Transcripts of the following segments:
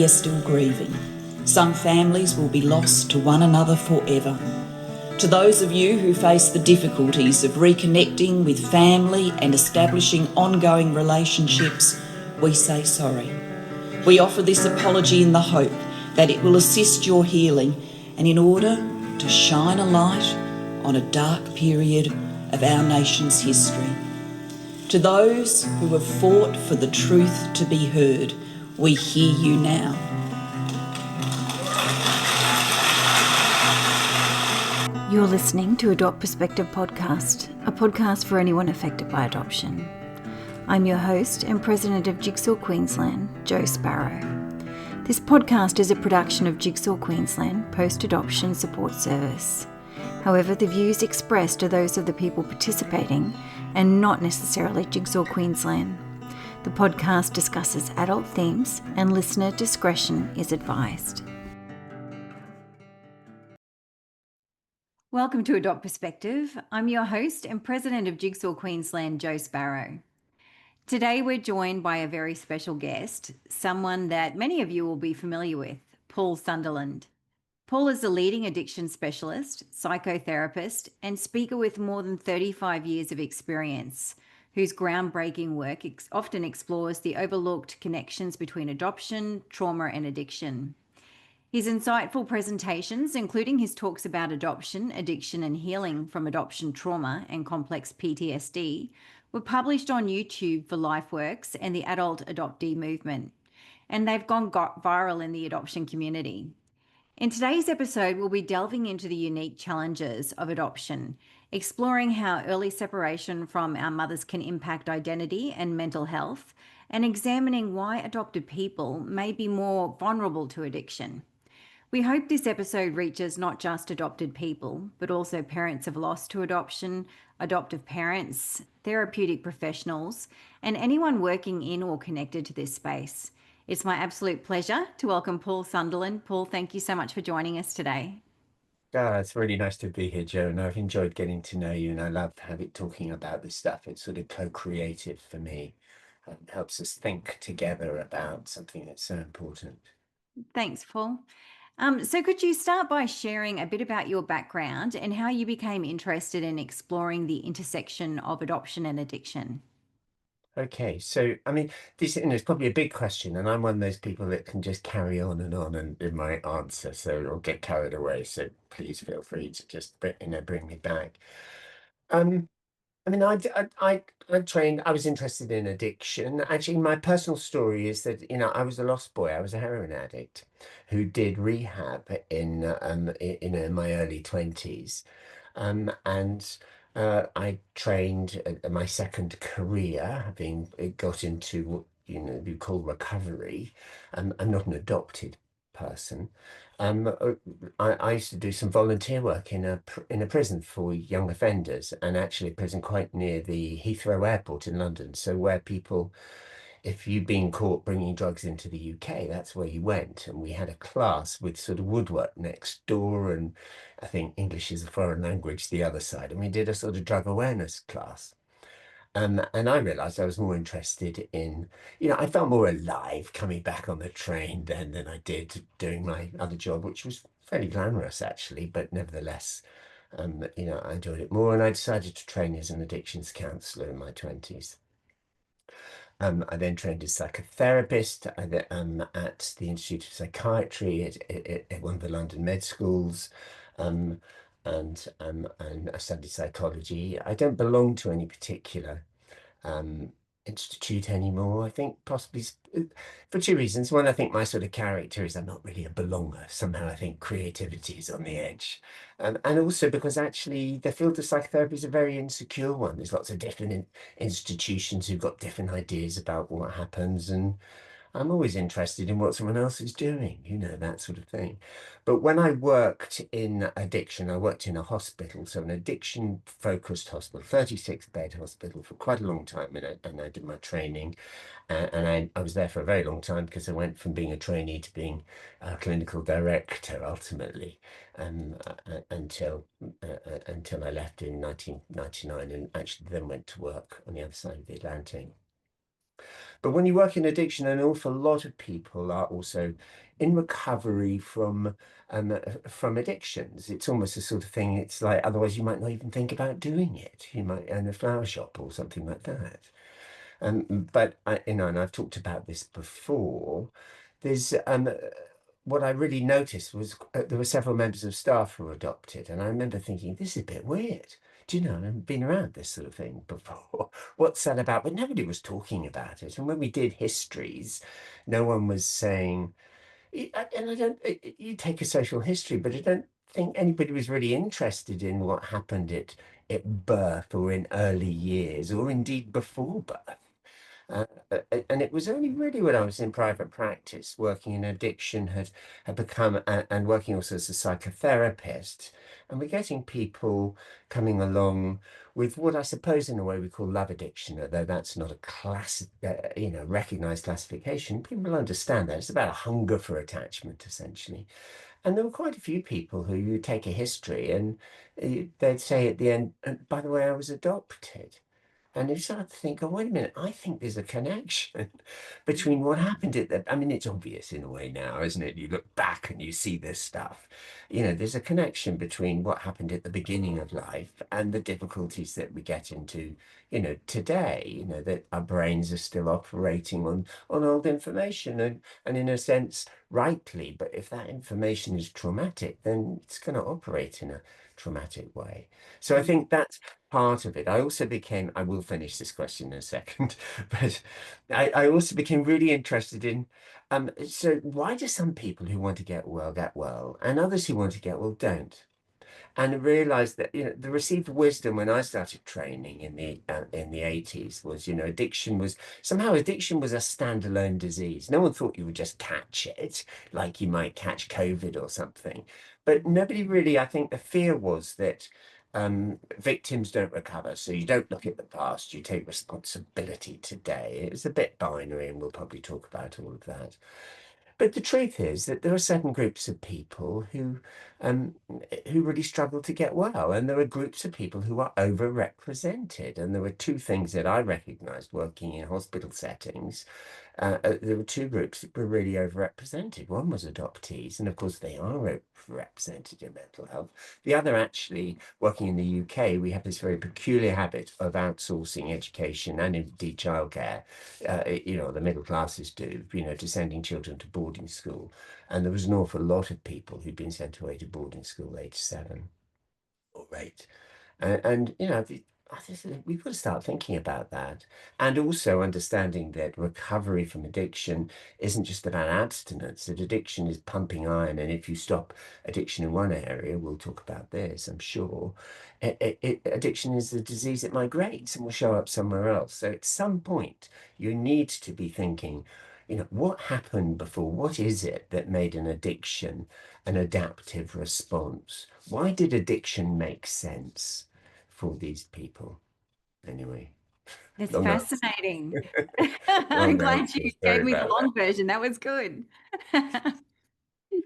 Many are still grieving. Some families will be lost to one another forever. To those of you who face the difficulties of reconnecting with family and establishing ongoing relationships, we say sorry. We offer this apology in the hope that it will assist your healing and in order to shine a light on a dark period of our nation's history. To those who have fought for the truth to be heard, we hear you now. You're listening to Adopt Perspective Podcast, a podcast for anyone affected by adoption. I'm your host and president of Jigsaw Queensland, Jo Sparrow. This podcast is a production of Jigsaw Queensland Post-Adoption Support Service. However, the views expressed are those of the people participating and not necessarily Jigsaw Queensland. The podcast discusses adult themes and listener discretion is advised. Welcome to Adopt Perspective. I'm your host and president of Jigsaw Queensland, Jo Sparrow. Today we're joined by a very special guest, someone that many of you will be familiar with, Paul Sunderland. Paul is a leading addiction specialist, psychotherapist, and speaker with more than 35 years of experience, whose groundbreaking work often explores the overlooked connections between adoption, trauma, and addiction. His insightful presentations, including his talks about adoption, addiction, and healing from adoption trauma and complex PTSD, were published on YouTube for LifeWorks and the Adult Adoptee Movement, and they've gone viral in the adoption community. In today's episode, we'll be delving into the unique challenges of adoption, exploring how early separation from our mothers can impact identity and mental health, and examining why adopted people may be more vulnerable to addiction. We hope this episode reaches not just adopted people, but also parents of loss to adoption, adoptive parents, therapeutic professionals, and anyone working in or connected to this space. It's my absolute pleasure to welcome Paul Sunderland. Paul, thank you so much for joining us today. It's really nice to be here, Jo, and I've enjoyed getting to know you, and I love talking about this stuff. It's sort of co-creative for me. It helps us think together about something that's so important. Thanks, Paul. So could you start by sharing a bit about your background and how you became interested in exploring the intersection of adoption and addiction? Okay, so this is probably a big question, and I'm one of those people that can just carry on and in my answer, so I'll get carried away. So please feel free to just bring me back. Um, I trained. I was interested in addiction. Actually, my personal story is that I was a lost boy. I was a heroin addict who did rehab in my early 20s, and I trained my second career, having got into what you call recovery. I'm not an adopted person. I used to do some volunteer work in a prison for young offenders, and actually a prison quite near the Heathrow Airport in London. So where people, if you'd been caught bringing drugs into the UK, that's where you went. And we had a class with sort of woodwork next door, and I think English is a foreign language the other side. And we did a sort of drug awareness class. And I realized I was more interested in, I felt more alive coming back on the train then than I did doing my other job, which was fairly glamorous actually, but nevertheless, I enjoyed it more. And I decided to train as an addictions counselor in my 20s. I then trained as psychotherapist at the Institute of Psychiatry at one of the London med schools. And I studied psychology. I don't belong to any particular institute anymore. I think possibly for two reasons. One, I think my sort of character is I'm not really a belonger. Somehow I think creativity is on the edge. And also because actually the field of psychotherapy is a very insecure one. There's lots of different institutions who've got different ideas about what happens, and I'm always interested in what someone else is doing, that sort of thing. But when I worked in addiction, I worked in a hospital, so an addiction-focused hospital, 36-bed hospital for quite a long time, and I did my training. And I was there for a very long time because I went from being a trainee to being a clinical director ultimately, until I left in 1999, and actually then went to work on the other side of the Atlantic. But when you work in addiction, an awful lot of people are also in recovery from addictions. It's almost the sort of thing, it's like, otherwise you might not even think about doing it. You might own a flower shop or something like that. But and I've talked about this before. There's what I really noticed was there were several members of staff who were adopted, and I remember thinking, this is a bit weird. Do you know, I've been around this sort of thing before. What's that about? But nobody was talking about it. And when we did histories, no one was saying, and I don't, you take a social history, but I don't think anybody was really interested in what happened at birth or in early years or indeed before birth. And it was only really when I was in private practice, working in addiction, had become, and working also as a psychotherapist, and we're getting people coming along with what I suppose in a way we call love addiction, although that's not a class, recognized classification. People understand that. It's about a hunger for attachment, essentially. And there were quite a few people who you take a history and they'd say at the end, and by the way, I was adopted. And you start to think, oh, wait a minute, I think there's a connection between what happened at the, I mean, it's obvious in a way now, isn't it? You look back and you see this stuff. There's a connection between what happened at the beginning of life and the difficulties that we get into, today, that our brains are still operating on old information and in a sense, rightly. But if that information is traumatic, then it's going to operate in a traumatic way. So I think that's part of it. I also became, I will finish this question in a second, but I also became really interested in, so why do some people who want to get well, and others who want to get well don't? And realized that the received wisdom when I started training in the 80s was addiction was a standalone disease. No one thought you would just catch it like you might catch COVID or something, but nobody really. I think the fear was that victims don't recover, so you don't look at the past, you take responsibility today. It was a bit binary, and we'll probably talk about all of that. But the truth is that there are certain groups of people um, who really struggle to get well, and there are groups of people who are overrepresented. And there were two things that I recognized working in hospital settings. There were two groups that were really overrepresented. One was adoptees, and of course they are overrepresented in mental health. The other, actually, working in the UK, we have this very peculiar habit of outsourcing education and indeed childcare. The middle classes do, to sending children to boarding school. And there was an awful lot of people who'd been sent away to boarding school age 7 or 8. I think we've got to start thinking about that. And also understanding that recovery from addiction isn't just about abstinence, that addiction is pumping iron. And if you stop addiction in one area, we'll talk about this, I'm sure, addiction is a disease that migrates and will show up somewhere else. So at some point, you need to be thinking, what happened before? What is it that made an addiction an adaptive response? Why did addiction make sense for these people? Anyway, It's long fascinating. I'm long glad answer. you gave Sorry me the about that. long version. That was good.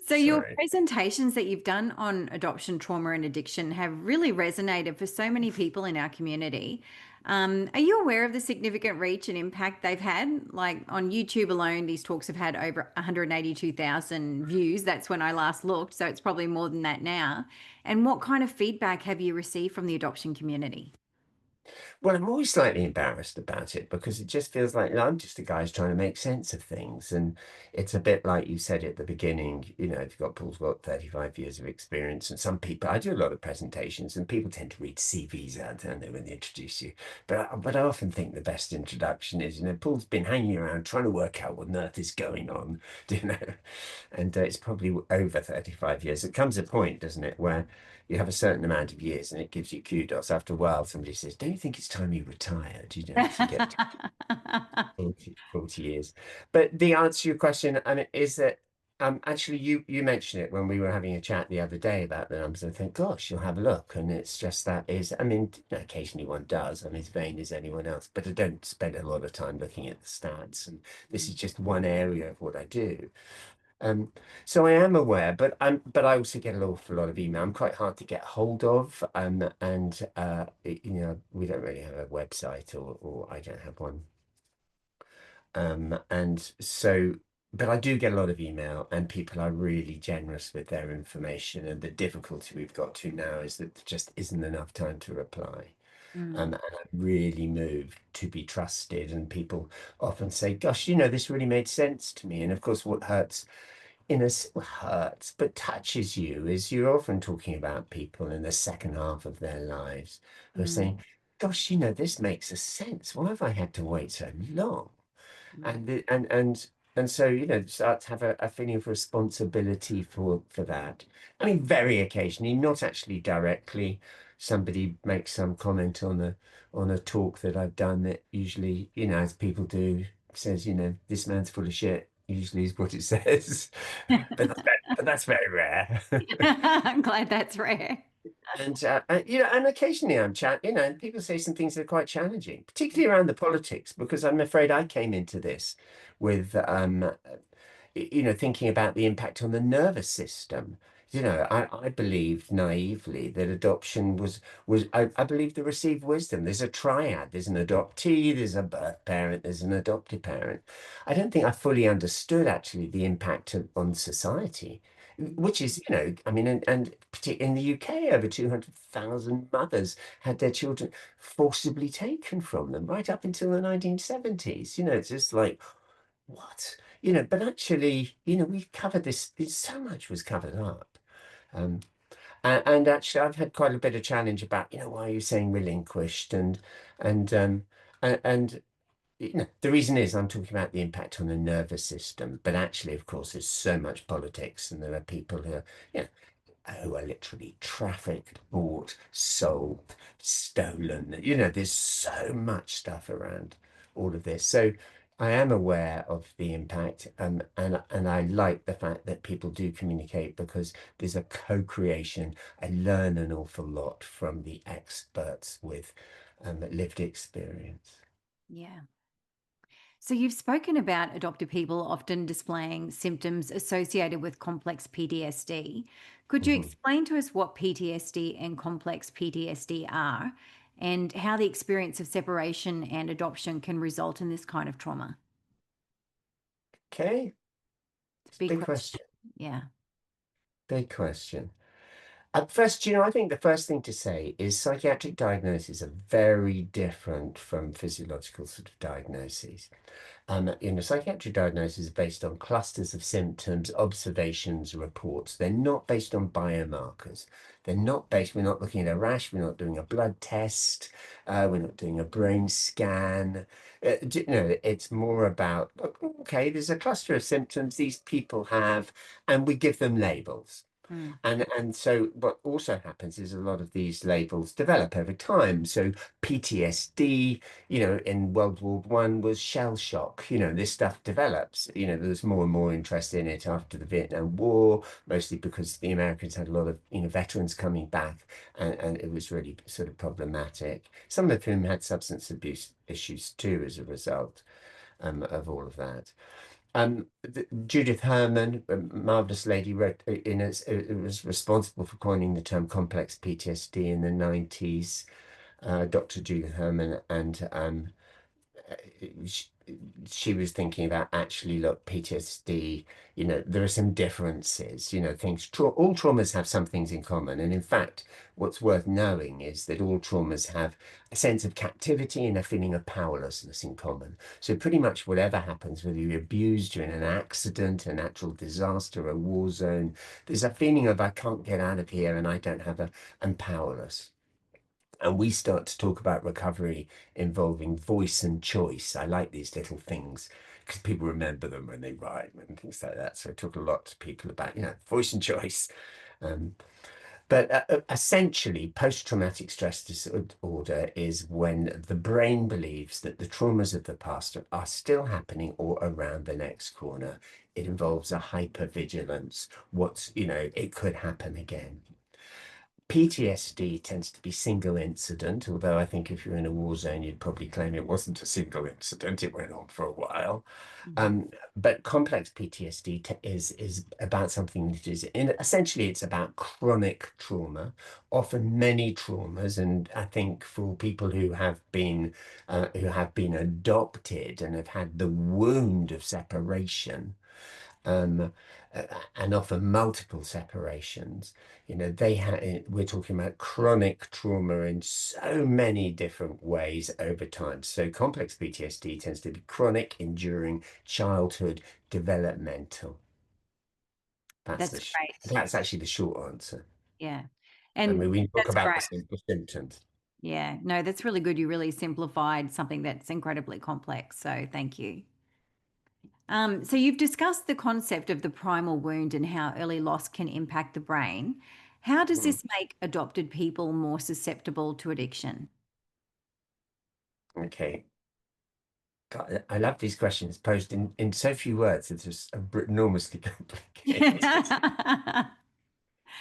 So, your Sorry. presentations that you've done on adoption, trauma, and addiction have really resonated for so many people in our community. Are you aware of the significant reach and impact they've had? Like on YouTube alone, these talks have had over 182,000 views. That's when I last looked. So, it's probably more than that now. And what kind of feedback have you received from the adoption community? Well, I'm always slightly embarrassed about it because it just feels like I'm just a guy who's trying to make sense of things. And it's a bit like you said at the beginning, if you've got Paul's got 35 years of experience, and some people, I do a lot of presentations, and people tend to read CVs out, don't they, when they introduce you. But I often think the best introduction is, Paul's been hanging around trying to work out what on earth is going on, you know, and it's probably over 35 years. It comes a point, doesn't it, where you have a certain amount of years and it gives you kudos. After a while, somebody says, don't you think it's time you retired? If you get 40 years. But the answer to your question, is that actually you mentioned it when we were having a chat the other day about the numbers. I think, gosh, you'll have a look. And it's just occasionally one does. I'm as vain as anyone else, but I don't spend a lot of time looking at the stats. And this is just one area of what I do. Um, so I am aware, but I also get an awful lot of email. I'm quite hard to get hold of, we don't really have a website, or I don't have one. And so, but I do get a lot of email, and people are really generous with their information. And the difficulty we've got to now is that there just isn't enough time to reply. Mm, And I'm really moved to be trusted. And people often say, "Gosh, this really made sense to me." And of course, what hurts, but touches you is you're often talking about people in the second half of their lives who are mm, saying, "Gosh, this makes a sense. Why have I had to wait so long?" mm, And so start to have a feeling of responsibility for that. I mean, very occasionally, not actually directly, somebody makes some comment on a talk that I've done that usually, as people do, says, "This man's full of shit," usually is what it says. But that's very rare. I'm glad that's rare. And occasionally and people say some things that are quite challenging, particularly around the politics, because I'm afraid I came into this with thinking about the impact on the nervous system. I believed naively that adoption I believe the received wisdom. There's a triad. There's an adoptee, there's a birth parent, there's an adopted parent. I don't think I fully understood actually the impact on society, which is, I mean, in the UK, over 200,000 mothers had their children forcibly taken from them right up until the 1970s. It's just like, what? But actually, we've covered this, so much was covered up. Um, and actually, I've had quite a bit of challenge about, why are you saying relinquished? And, and the reason is I'm talking about the impact on the nervous system, but actually, of course, there's so much politics, and there are people you know, who are literally trafficked, bought, sold, stolen. There's so much stuff around all of this. So I am aware of the impact, and I like the fact that people do communicate because there's a co-creation. I learn an awful lot from the experts with lived experience. Yeah. So you've spoken about adopted people often displaying symptoms associated with complex PTSD. Could you Mhm. explain to us what PTSD and complex PTSD are and how the experience of separation and adoption can result in this kind of trauma? Okay, It's a it's a big big question. question. Yeah. Big question. At first, I think the first thing to say is psychiatric diagnoses are very different from physiological sort of diagnoses. Psychiatric diagnoses are based on clusters of symptoms, observations, reports. They're not based on biomarkers. We're not looking at a rash, we're not doing a blood test, we're not doing a brain scan. It's more about, okay, there's a cluster of symptoms these people have, and we give them labels. Mm, And so what also happens is a lot of these labels develop over time. So PTSD, in World War One was shell shock. This stuff develops. There was more and more interest in it after the Vietnam War, mostly because the Americans had a lot of, veterans coming back, and it was really sort of problematic. Some of whom had substance abuse issues too as a result of all of that. Judith Herman, a marvelous lady, wrote was responsible for coining the term complex PTSD in the 90s. Dr. Judith Herman, and she, she was thinking about actually, look, PTSD, there are some differences, all traumas have some things in common. And in fact, what's worth knowing is that all traumas have a sense of captivity and a feeling of powerlessness in common. So pretty much whatever happens, whether you're abused, you're in an accident, a natural disaster, a war zone, there's a feeling of I can't get out of here and I'm powerless. And we start to talk about recovery involving voice and choice. I like these little things because people remember them when they write and things like that. So I talk a lot to people about, voice and choice. Um, but essentially, post-traumatic stress disorder is when the brain believes that the traumas of the past are still happening or around the next corner. It involves a hypervigilance. It could happen again. PTSD tends to be single incident, although I think if you're in a war zone, you'd probably claim it wasn't a single incident. It went on for a while. Mhm. But complex PTSD is about something that is essentially it's about chronic trauma, often many traumas, and I think for people who have been adopted and have had the wound of separation, um, uh, and often multiple separations. We're talking about chronic trauma in so many different ways over time. So complex PTSD tends to be chronic, enduring, childhood, developmental. That's great. That's actually the short answer. Yeah. I mean, And we can talk that's about great. the simple symptoms. Yeah. No, that's really good. You really simplified something that's incredibly complex. So thank you. So you've discussed the concept of the primal wound and how early loss can impact the brain. How does Mhm. this make adopted people more susceptible to addiction? Okay. God, I love these questions posed in so few words. It's just enormously complicated.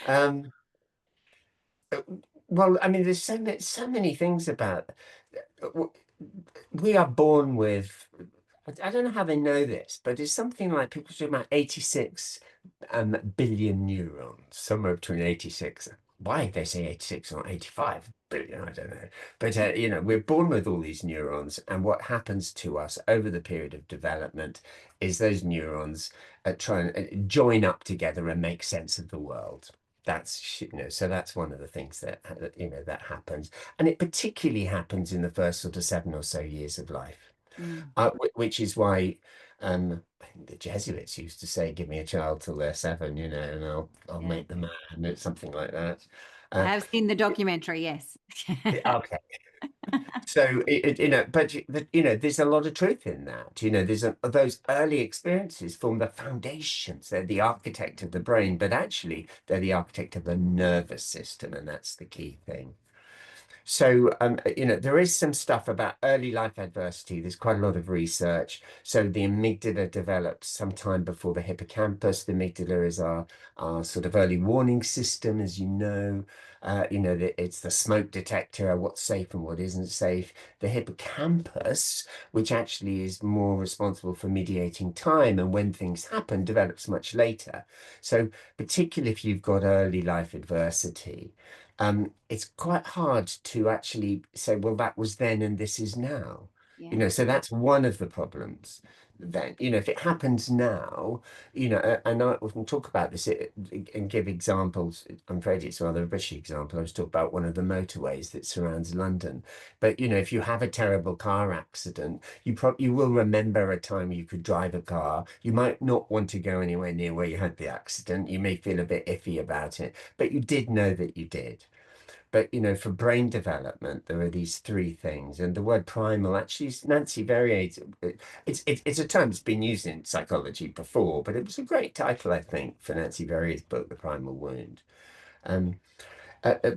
Um, Uh, Well, I mean, there's so many things about w- we are born with. I don't know how they know this, but it's something like people talk about 86 billion neurons, somewhere between 86. Why they say 86 or 85 billion, I don't know. But we're born with all these neurons, and what happens to us over the period of development is those neurons try and join up together and make sense of the world. So that's one of the things that happens, and it particularly happens in the first sort of 7 or so years of life, Mm, which is why I think the Jesuits used to say, "Give me a child till they're 7, and I'll yeah. make the man," it's something like that. I Uh, have seen the documentary, yes. okay, so there's a lot of truth in that. Those early experiences form the foundations. They're the architect of the brain, but actually they're the architect of the nervous system, and that's the key thing. So, there is some stuff about early life adversity. There's quite a lot of research. So the amygdala develops sometime before the hippocampus. The amygdala is our sort of early warning system, as you know. It's the smoke detector, what's safe and what isn't safe. The hippocampus, which actually is more responsible for mediating time and when things happen, develops much later. So particularly if you've got early life adversity, it's quite hard to actually say, well, that was then and this is now. Yeah. So that's one of the problems. Then, if it happens now, and we can talk about this and give examples. I'm afraid it's rather a British example. I was talking about one of the motorways that surrounds London. But, if you have a terrible car accident, you will remember a time you could drive a car. You might not want to go anywhere near where you had the accident. You may feel a bit iffy about it, but you did know that you did. But for brain development, there are these three things, and the word primal actually, Nancy Verrier's, it's a term that's been used in psychology before, but it was a great title, I think, for Nancy Verrier's book, The Primal Wound. Um,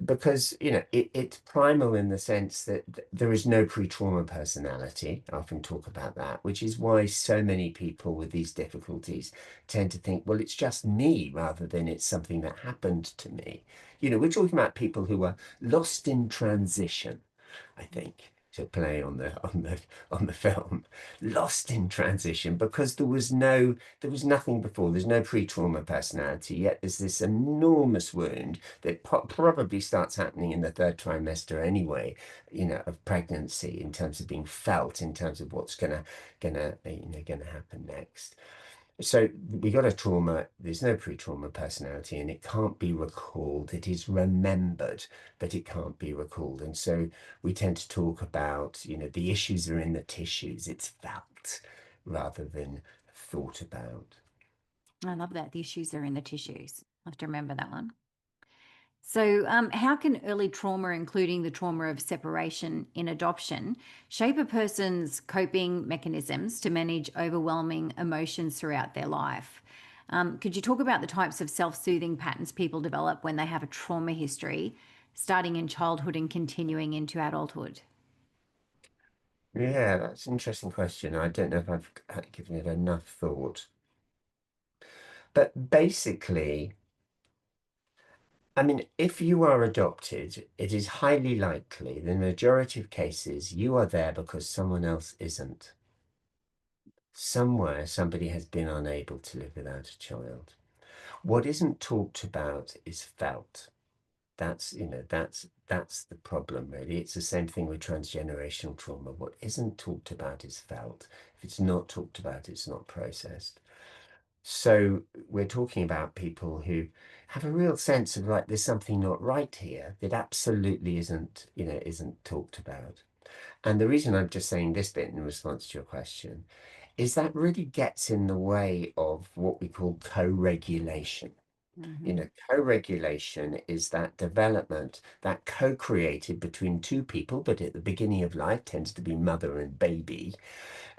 because it's primal in the sense that there is no pre-trauma personality. I often talk about that, which is why so many people with these difficulties tend to think, well, it's just me rather than it's something that happened to me. We're talking about people who are lost in transition, I think, to play on the film, lost in transition because there was nothing before. There's no pre-trauma personality yet. There's this enormous wound that probably starts happening in the third trimester anyway, of pregnancy in terms of being felt, in terms of what's gonna happen next. So we got a trauma, there's no pre-trauma personality and it can't be recalled. It is remembered, but it can't be recalled. And so we tend to talk about, the issues are in the tissues. It's felt rather than thought about. I love that. The issues are in the tissues. I have to remember that one. So, how can early trauma, including the trauma of separation in adoption, shape a person's coping mechanisms to manage overwhelming emotions throughout their life? Could you talk about the types of self soothing patterns people develop when they have a trauma history, starting in childhood and continuing into adulthood? Yeah, that's an interesting question. I don't know if I've given it enough thought. But basically, I mean, if you are adopted, it is highly likely, in the majority of cases, you are there because someone else isn't. Somewhere, somebody has been unable to live without a child. What isn't talked about is felt. That's the problem, really. It's the same thing with transgenerational trauma. What isn't talked about is felt. If it's not talked about, it's not processed. So we're talking about people who have a real sense of like there's something not right here that absolutely isn't talked about. And the reason I'm just saying this bit in response to your question is that really gets in the way of what we call co-regulation. Hmm. Co-regulation is that development, that co-created between two people, but at the beginning of life tends to be mother and baby,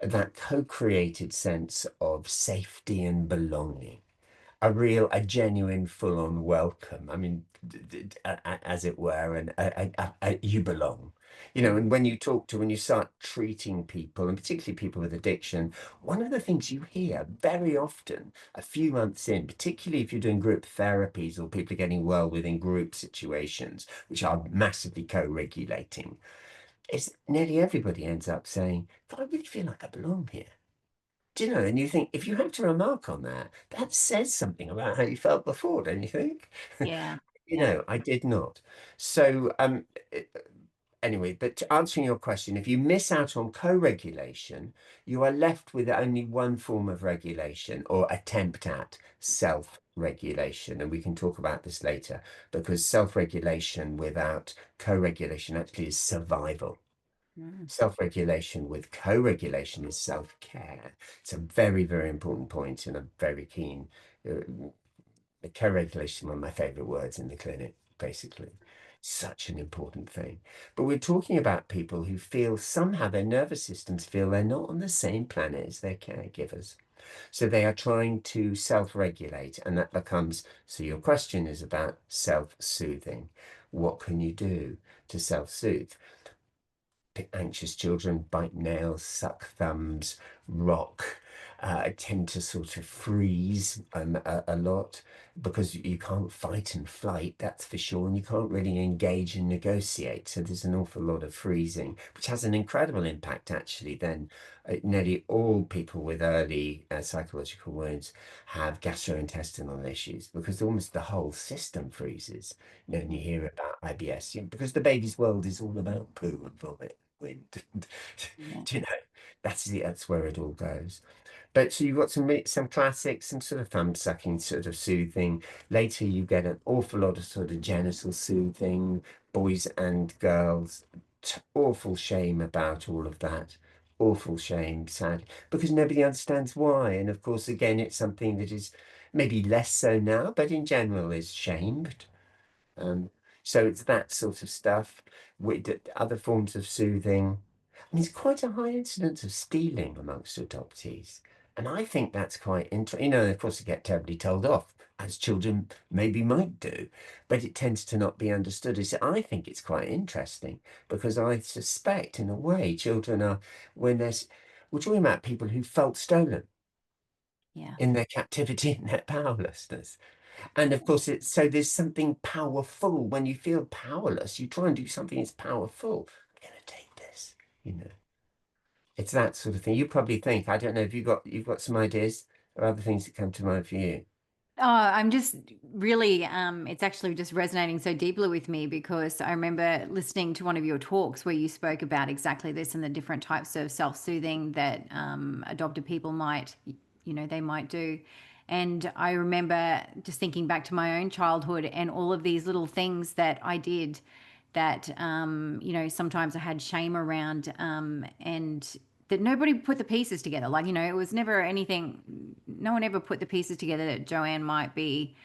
that co-created sense of safety and belonging, a genuine full-on welcome. I mean, as it were, and you belong. And when you start treating people, and particularly people with addiction, one of the things you hear very often a few months in, particularly if you're doing group therapies or people are getting well within group situations, which are massively co-regulating, is nearly everybody ends up saying, "God, I really feel like I belong here." Do you know? And you think if you have to remark on that, that says something about how you felt before, don't you think? Yeah. Yeah. I did not. So, anyway, but to answering your question, if you miss out on co-regulation, you are left with only one form of regulation or attempt at self-regulation. And we can talk about this later because self-regulation without co-regulation actually is survival. Mm. Self-regulation with co-regulation is self-care. It's a very, very important point, and I'm very keen. The co-regulation, one of my favorite words in the clinic, basically. Such an important thing. But we're talking about people who feel somehow their nervous systems feel they're not on the same planet as their caregivers. So they are trying to self-regulate, and that becomes, so your question is about self-soothing. What can you do to self-soothe? Anxious children bite nails, suck thumbs, rock, tend to sort of freeze a lot because you can't fight and flight, that's for sure, and you can't really engage and negotiate. So there's an awful lot of freezing, which has an incredible impact actually. Then nearly all people with early psychological wounds have gastrointestinal issues because almost the whole system freezes. And you hear about IBS, because the baby's world is all about poo and vomit, wind. Yeah. Do you know, that's where it all goes. But so you've got some classics, some sort of thumb sucking, sort of soothing. Later, you get an awful lot of sort of genital soothing, boys and girls. Awful shame about all of that. Awful shame, sad, because nobody understands why. And of course, again, it's something that is maybe less so now, but in general is shamed. Um, so it's that sort of stuff with other forms of soothing. I mean, it's quite a high incidence of stealing amongst adoptees. And I think that's quite interesting. Of course, they get terribly told off, as children maybe might do, but it tends to not be understood. I think it's quite interesting because I suspect, in a way, children are, when there's, we're talking about people who felt stolen Yeah. in their captivity and their powerlessness. And of course, it's so there's something powerful. When you feel powerless, you try and do something that's powerful. I'm gonna take this, you know. It's that sort of thing. You probably think, I don't know, if you've got some ideas or other things that come to mind for you. Oh, I'm just really, it's actually just resonating so deeply with me because I remember listening to one of your talks where you spoke about exactly this and the different types of self-soothing that adopted people might, they might do. And I remember just thinking back to my own childhood and all of these little things that I did that, sometimes I had shame around, and that nobody put the pieces together. Like, it was never anything, no one ever put the pieces together that Joanne might be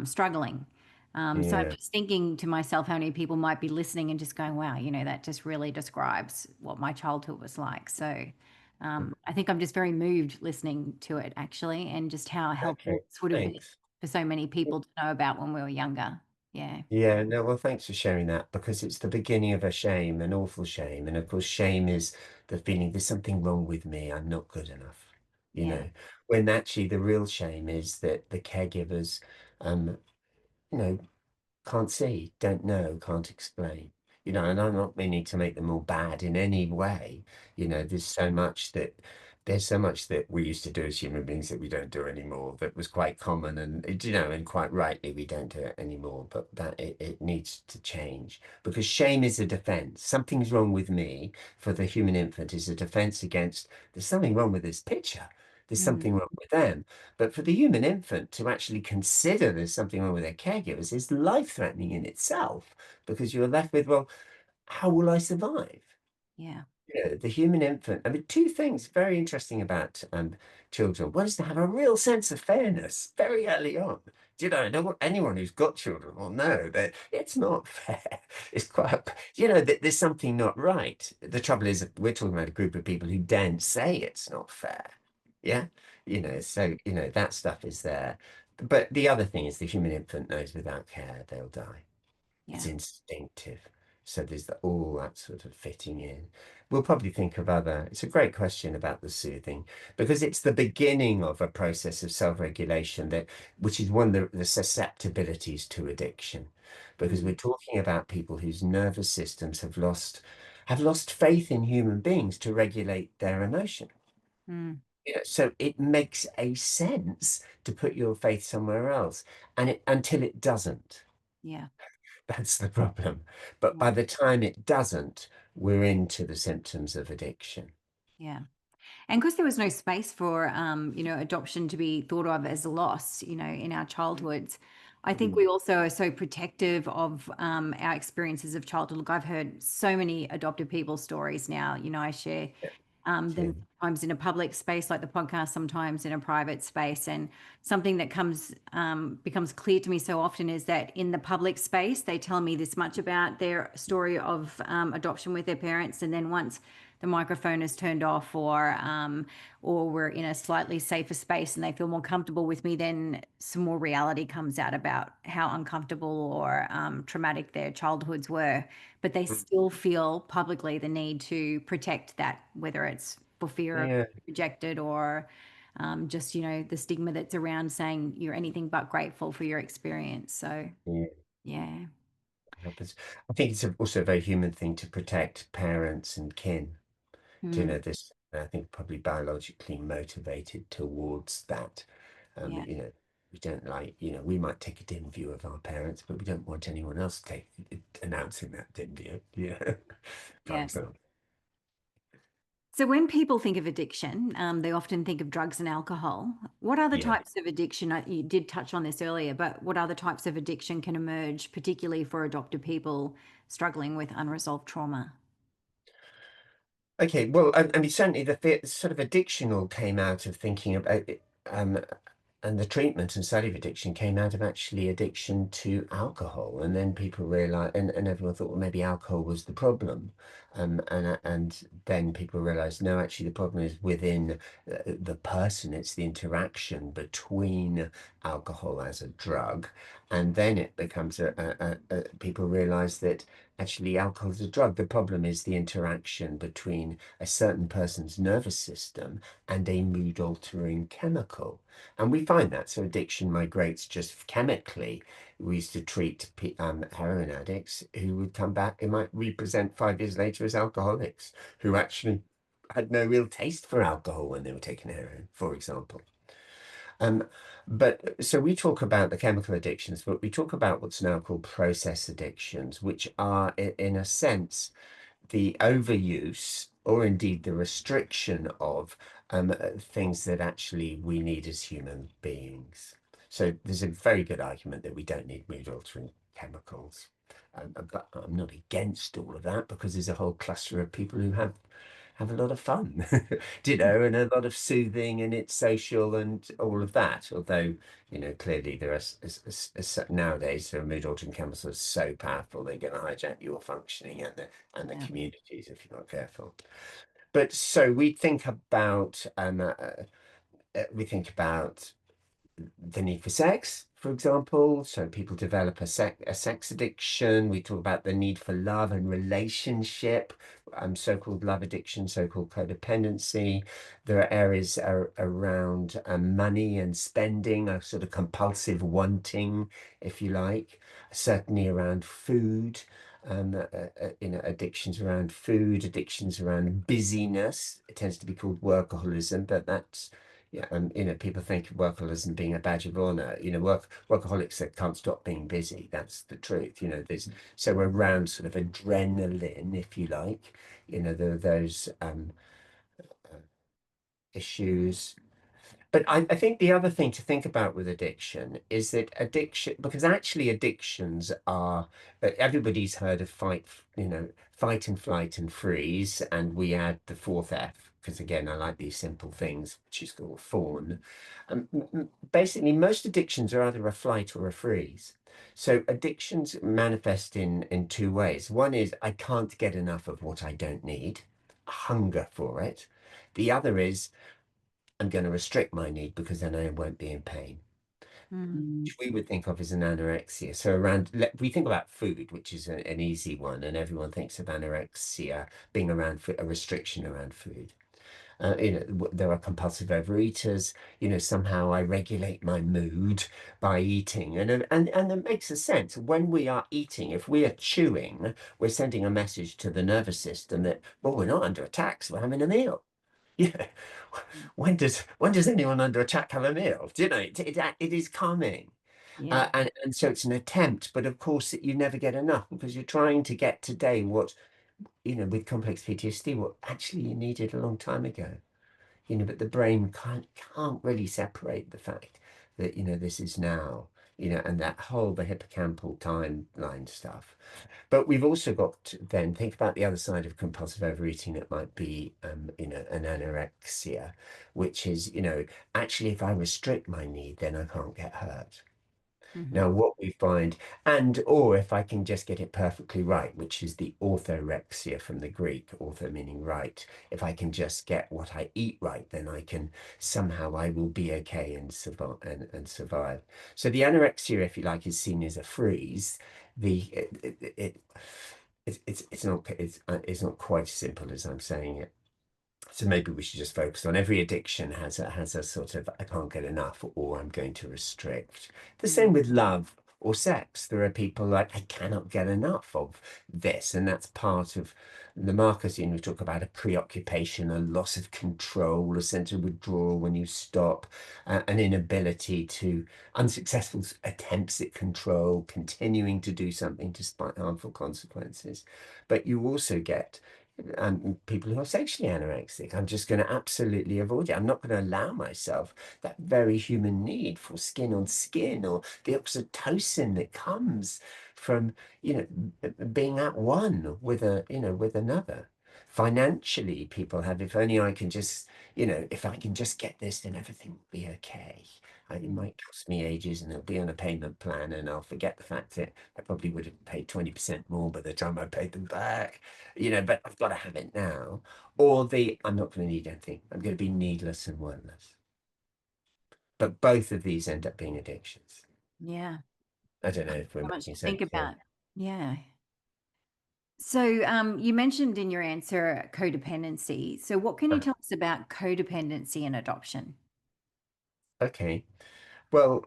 struggling. So I'm Yeah. just thinking to myself how many people might be listening and just going, wow, that just really describes what my childhood was like. So I think I'm just very moved listening to it actually, and just how helpful Okay. this would have been Thanks. for so many people to know about when we were younger. Yeah. Yeah, no, well, thanks for sharing that because it's the beginning of a shame, an awful shame. And of course, shame is the feeling there's something wrong with me, I'm not good enough, you Yeah. know, when actually the real shame is that the caregivers, um, you know, can't see, don't know, can't explain. And I'm not meaning to make them all bad in any way. There's so much that we used to do as human beings that we don't do anymore. That was quite common, and quite rightly we don't do it anymore. But that it needs to change because shame is a defense. Something's wrong with me for the human infant is a defense against there's something wrong with this picture. There's Mm, something wrong with them. But for the human infant to actually consider there's something wrong with their caregivers is life-threatening in itself because you're left with, well, how will I survive? yeah. The human infant, I mean, two things very interesting about children. One is to have a real sense of fairness very early on. Anyone who's got children will know that it's not fair. It's quite, that there's something not right. The trouble is, we're talking about a group of people who daren't say it's not fair. Yeah. So, that stuff is there. But the other thing is the human infant knows without care, they'll die. It's Yeah. instinctive. So there's all that sort of fitting in. We'll probably think of other. It's a great question about the soothing because it's the beginning of a process of self-regulation which is one of the susceptibilities to addiction, because Mm, we're talking about people whose nervous systems have lost faith in human beings to regulate their emotion. mm, So it makes a sense to put your faith somewhere else, and until it doesn't. yeah. That's the problem. But Yeah. by the time it doesn't, we're into the symptoms of addiction. Yeah. And because there was no space for, adoption to be thought of as a loss, in our childhoods, I think Mm. we also are so protective of our experiences of childhood. Look, I've heard so many adopted people stories now. I share Yeah, them too. sometimes in a public space like the podcast, sometimes in a private space. And something that becomes clear to me so often is that in the public space, they tell me this much about their story of adoption with their parents, and then once the microphone is turned off, or we're in a slightly safer space and they feel more comfortable with me, then some more reality comes out about how uncomfortable or traumatic their childhoods were. But they Mm. still feel publicly the need to protect that, whether it's for fear of Yeah, rejected or just, the stigma that's around saying you're anything but grateful for your experience. So, yeah, yeah. happens. I think it's also a very human thing to protect parents and kin. Do you Mm, know this? I think probably biologically motivated towards that. Um, yeah. you know, we don't we might take a dim view of our parents, but we don't want anyone else announcing that dim view. Yeah, for Yeah. example. So when people think of addiction, they often think of drugs and alcohol. What other Yeah. types of addiction, you did touch on this earlier, but what other types of addiction can emerge, particularly for adopted people struggling with unresolved trauma? Okay, well, I mean, certainly the sort of addiction all came out of thinking about it, and the treatment and study of addiction came out of actually addiction to alcohol, and then people realized, and everyone thought, well, maybe alcohol was the problem, and then people realized, no, actually, the problem is within the person. It's the interaction between alcohol as a drug, and then it becomes people realize that. Actually, alcohol is a drug. The problem is the interaction between a certain person's nervous system and a mood altering chemical. And we find that. So addiction migrates just chemically. We used to treat heroin addicts who would come back, they might represent 5 years later as alcoholics who actually had no real taste for alcohol when they were taking heroin, for example. Um, but so we talk about the chemical addictions, but we talk about what's now called process addictions, which are, in a sense, the overuse or indeed the restriction of things that actually we need as human beings. So there's a very good argument that we don't need mood altering chemicals. But I'm not against all of that because there's a whole cluster of people who have a lot of fun, and a lot of soothing, and it's social and all of that. Although, clearly there are nowadays there are mood altering chemicals that are so powerful they're going to hijack your functioning and the Yeah. communities if you're not careful. But so we think about the need for sex, for example. So people develop a sex addiction. We talk about the need for love and relationship, so-called love addiction, so-called codependency. There are areas around money and spending, a sort of compulsive wanting, if you like, certainly around food. Addictions around food, addictions around busyness. It tends to be called workaholism, but that's yeah, and people think of workaholism being a badge of honor. Workaholics that can't stop being busy. That's the truth. There's so around sort of adrenaline, if you like. There are those issues. But I think the other thing to think about with addiction is that addiction, because actually addictions are, everybody's heard of fight and flight and freeze, and we add the fourth F, because again, I like these simple things, which is called fawn. Basically, most addictions are either a flight or a freeze. So addictions manifest in two ways. One is I can't get enough of what I don't need, hunger for it. The other is I'm going to restrict my need because then I won't be in pain. Mm. Which we would think of as an anorexia. So we think about food, which is an easy one, and everyone thinks of anorexia being around a restriction around food. There are compulsive overeaters. Somehow I regulate my mood by eating, and it makes a sense. When we are eating, if we are chewing, we're sending a message to the nervous system that, well, we're not under attack, so we're having a meal. Yeah. When does anyone under attack have a meal? Do you know, it is calming. Yeah. And so it's an attempt, but of course you never get enough because you're trying to get today what, with complex PTSD, what actually you needed a long time ago. But the brain can't really separate the fact that, this is now, and that whole the hippocampal timeline stuff. But we've also got to then think about the other side of compulsive overeating that might be, an anorexia, which is, actually, if I restrict my need, then I can't get hurt. Hmm. Now, what we find, or if I can just get it perfectly right, which is the orthorexia from the Greek, ortho meaning right. If I can just get what I eat right, then I will be okay and survive and survive. So the anorexia, if you like, is seen as a freeze. The it's not quite as simple as I'm saying it. So maybe we should just focus on every addiction has a sort of I can't get enough or I'm going to restrict. The same with love or sex. There are people like I cannot get enough of this, and that's part of the markers. We talk about a preoccupation, a loss of control, a sense of withdrawal when you stop, an inability to unsuccessful attempts at control, continuing to do something despite harmful consequences. But you also get and people who are sexually anorexic. I'm just going to absolutely avoid it. I'm not going to allow myself that very human need for skin on skin or the oxytocin that comes from, being at one with with another. Financially, people have, if only I can just, if I can just get this, then everything will be okay. It might cost me ages and it'll be on a payment plan and I'll forget the fact that I probably would have paid 20% more by the time I paid them back, but I've got to have it now. Or I'm not going to need anything. I'm going to be needless and wordless. But both of these end up being addictions. Yeah. I don't know if we're So much making to think sense here. about. Yeah. So you mentioned in your answer codependency. So what can you tell us about codependency and adoption? Okay. Well,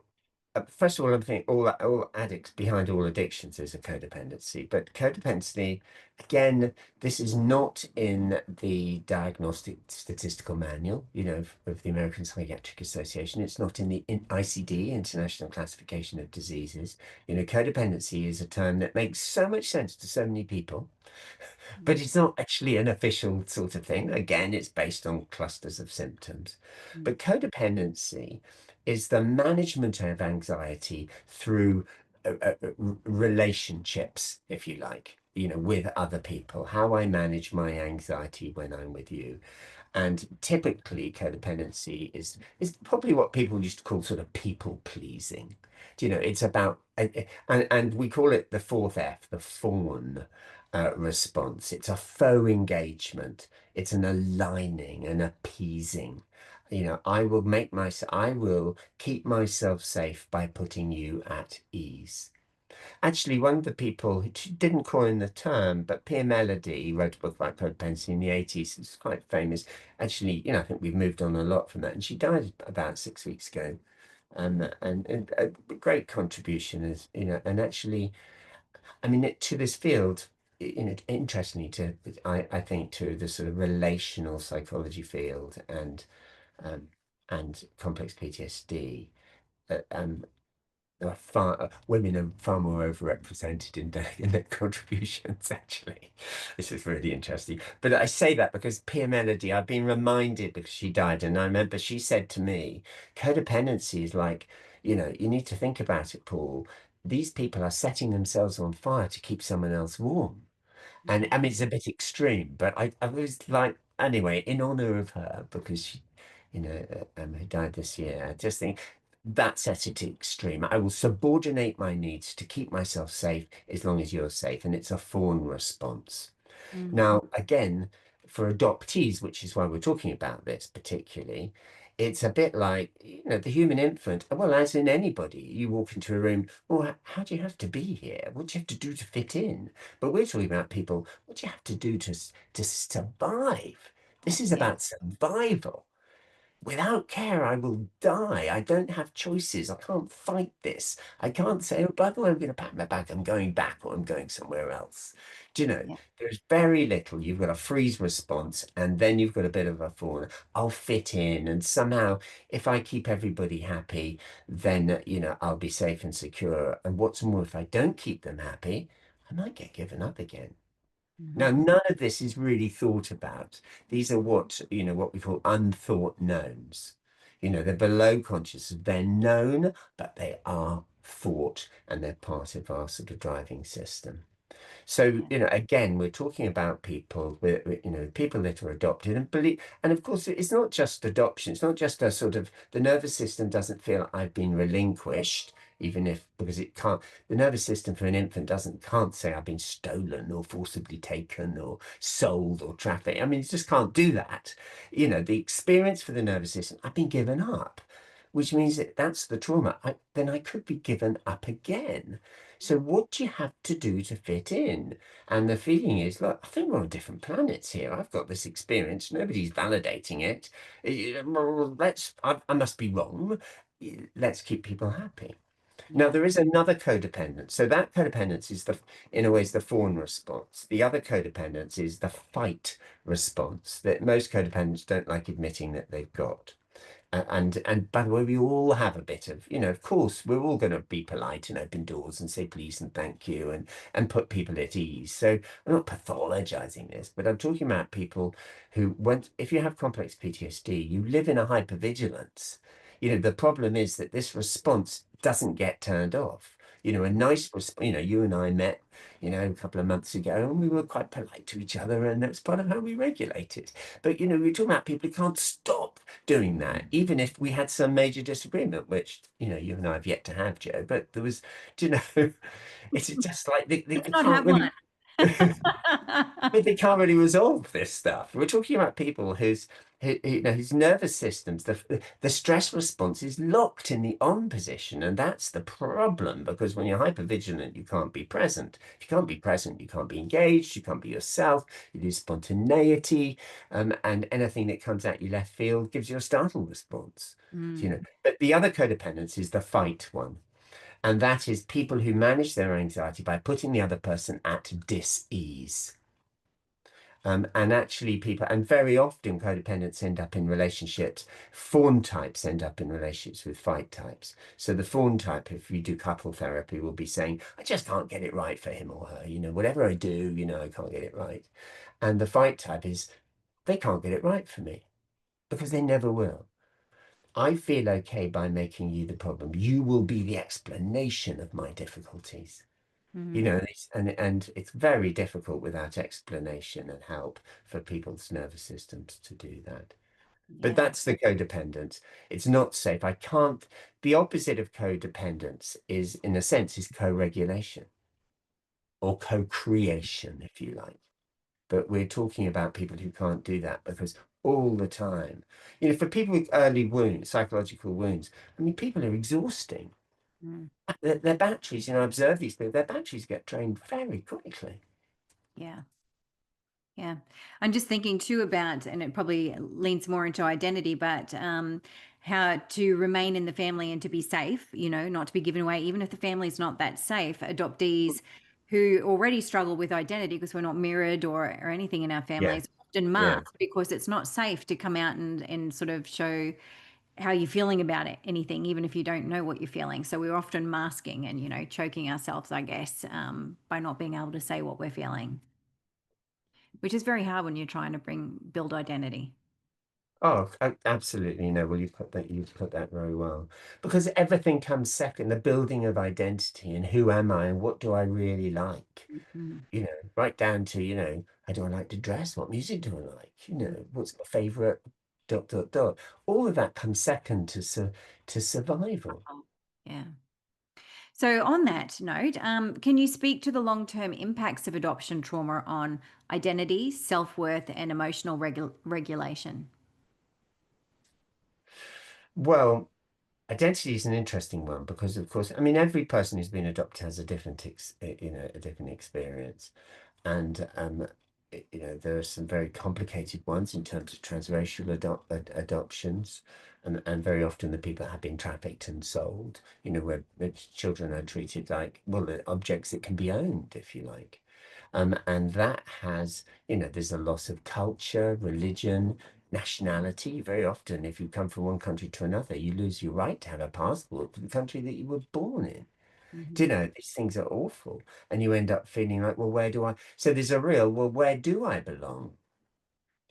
first of all, I think all addicts behind all addictions is a codependency. But codependency, again, this is not in the Diagnostic Statistical Manual, of the American Psychiatric Association. It's not in the ICD, International Classification of Diseases. Codependency is a term that makes so much sense to so many people, but it's not actually an official sort of thing. Again, it's based on clusters of symptoms. Mm. But codependency is the management of anxiety through relationships, if you like, with other people, how I manage my anxiety when I'm with you. And typically, codependency is probably what people used to call sort of people pleasing. It's about, and we call it the fourth F, the fawn response. It's a faux engagement. It's an aligning, an appeasing. I will keep myself safe by putting you at ease. Actually, one of the people who didn't coin the term, but Pierre Melody wrote a book about codependency in the 80s. It's quite famous. Actually, I think we've moved on a lot from that. And she died about 6 weeks ago. And a great contribution is, and actually, I mean, to this field, interestingly, I think to the sort of relational psychology field um, and complex PTSD. Uh, um, Women are far more overrepresented in their contributions, actually. This is really interesting. But I say that because Pia Melody, I've been reminded because she died, and I remember she said to me, codependency is like, you need to think about it, Paul. These people are setting themselves on fire to keep someone else warm. And Yeah. I mean, it's a bit extreme, but I was like, anyway, in honor of her, because she, who died this year, I just think that's at its extreme. I will subordinate my needs to keep myself safe as long as you're safe. And it's a fawn response. Mm. Now, again, for adoptees, which is why we're talking about this particularly, it's a bit like, the human infant. Well, as in anybody, you walk into a room, well, how do you have to be here? What do you have to do to fit in? But we're talking about people, what do you have to do to survive? This is Yeah. about survival. Without care, I will die. I don't have choices. I can't fight this. I can't say, oh, by the way, I'm going to pack my bag. I'm going back or I'm going somewhere else. Do you know, Yeah. there's very little. You've got a freeze response and then you've got a bit of a fawn. I'll fit in. And somehow, if I keep everybody happy, then, I'll be safe and secure. And what's more, if I don't keep them happy, I might get given up again. Mhm. Now, none of this is really thought about. These are what we call unthought knowns. They're below consciousness. They're known, but they are thought, and they're part of our sort of driving system. So, Yeah. again, we're talking about people people that are adopted and believe, and of course, it's not just adoption. It's not just a sort of the nervous system doesn't feel I've been relinquished, even if because it can't. The nervous system for an infant can't say I've been stolen or forcibly taken or sold or trafficked. I mean, it just can't do that. The experience for the nervous system, I've been given up, which means that that's the trauma. Then I could be given up again. So what do you have to do to fit in? And the feeling is, look, I think we're on different planets here. I've got this experience. Nobody's validating it. Well, I must be wrong. Let's keep people happy. Now, Yeah. there is another codependence. So that codependence is in a way, is the fawn response. The other codependence is the fight response that most codependents don't like admitting that they've got. And by the way, we all have a bit of, of course, we're all going to be polite and open doors and say please and thank you and put people at ease. So I'm not pathologizing this, but I'm talking about people who, if you have complex PTSD, you live in a hypervigilance. The problem is that this response doesn't get turned off. A nice response, you and I met, a couple of months ago, and we were quite polite to each other, and that's part of how we regulate it. But, we're talking about people who can't stop doing that, even if we had some major disagreement, which, you and I have yet to have, Joe, but there was, do you know, it's just like they Let's not can't have really, one. but they can't really resolve this stuff. We're talking about people whose nervous systems, the stress response is locked in the on position, and that's the problem. Because when you're hypervigilant, you can't be present. If you can't be present, you can't be engaged. You can't be yourself. You lose spontaneity, and anything that comes at you left field gives you a startle response. Mm. But the other codependence is the fight one. And that is people who manage their anxiety by putting the other person at dis-ease. And actually, and very often codependents end up in relationships. Fawn types end up in relationships with fight types. So the fawn type, if you do couple therapy, will be saying, I just can't get it right for him or her. Whatever I do, I can't get it right. And the fight type is, they can't get it right for me because they never will. I feel okay by making you the problem. You will be the explanation of my difficulties. Mm. And it's very difficult without explanation and help for people's nervous systems to do that. But Yeah. that's the codependence. It's not safe. I can't. The opposite of codependence is, in a sense, is co-regulation or co-creation, if you like. but we're talking about people who can't do that because all the time, for people with early wounds, psychological wounds, I mean, people are exhausting. Mm. Their batteries, I observe these people, their batteries get drained very quickly. Yeah. Yeah. I'm just thinking too about, and it probably leans more into identity, but how to remain in the family and to be safe, not to be given away, even if the family's not that safe. Adoptees who already struggle with identity because we're not mirrored or anything in our Yeah, families often yeah. mask because it's not safe to come out and sort of show how you're feeling about it, anything, even if you don't know what you're feeling. So we're often masking and, choking ourselves, I guess, by not being able to say what we're feeling, which is very hard when you're trying to build identity. Oh, absolutely. No, well, you've put that very well. Because everything comes second, the building of identity and who am I and what do I really like? Mhm. Right down to, how do I like to dress? What music do I like? What's my favorite dot dot dot. All of that comes second to survival. Yeah. So on that note, can you speak to the long-term impacts of adoption trauma on identity, self-worth, and emotional regulation? Well, identity is an interesting one because, of course, I mean, every person who's been adopted has a different experience. And there are some very complicated ones in terms of transracial adoptions, and very often the people have been trafficked and sold, where the children are treated like, well, the objects that can be owned, if you like. And that has, there's a loss of culture, religion, nationality. Very often, if you come from one country to another, you lose your right to have a passport for the country that you were born in. Do Mhm. you know, these things are awful. And you end up feeling like, well, where do I? So there's a real, well, where do I belong?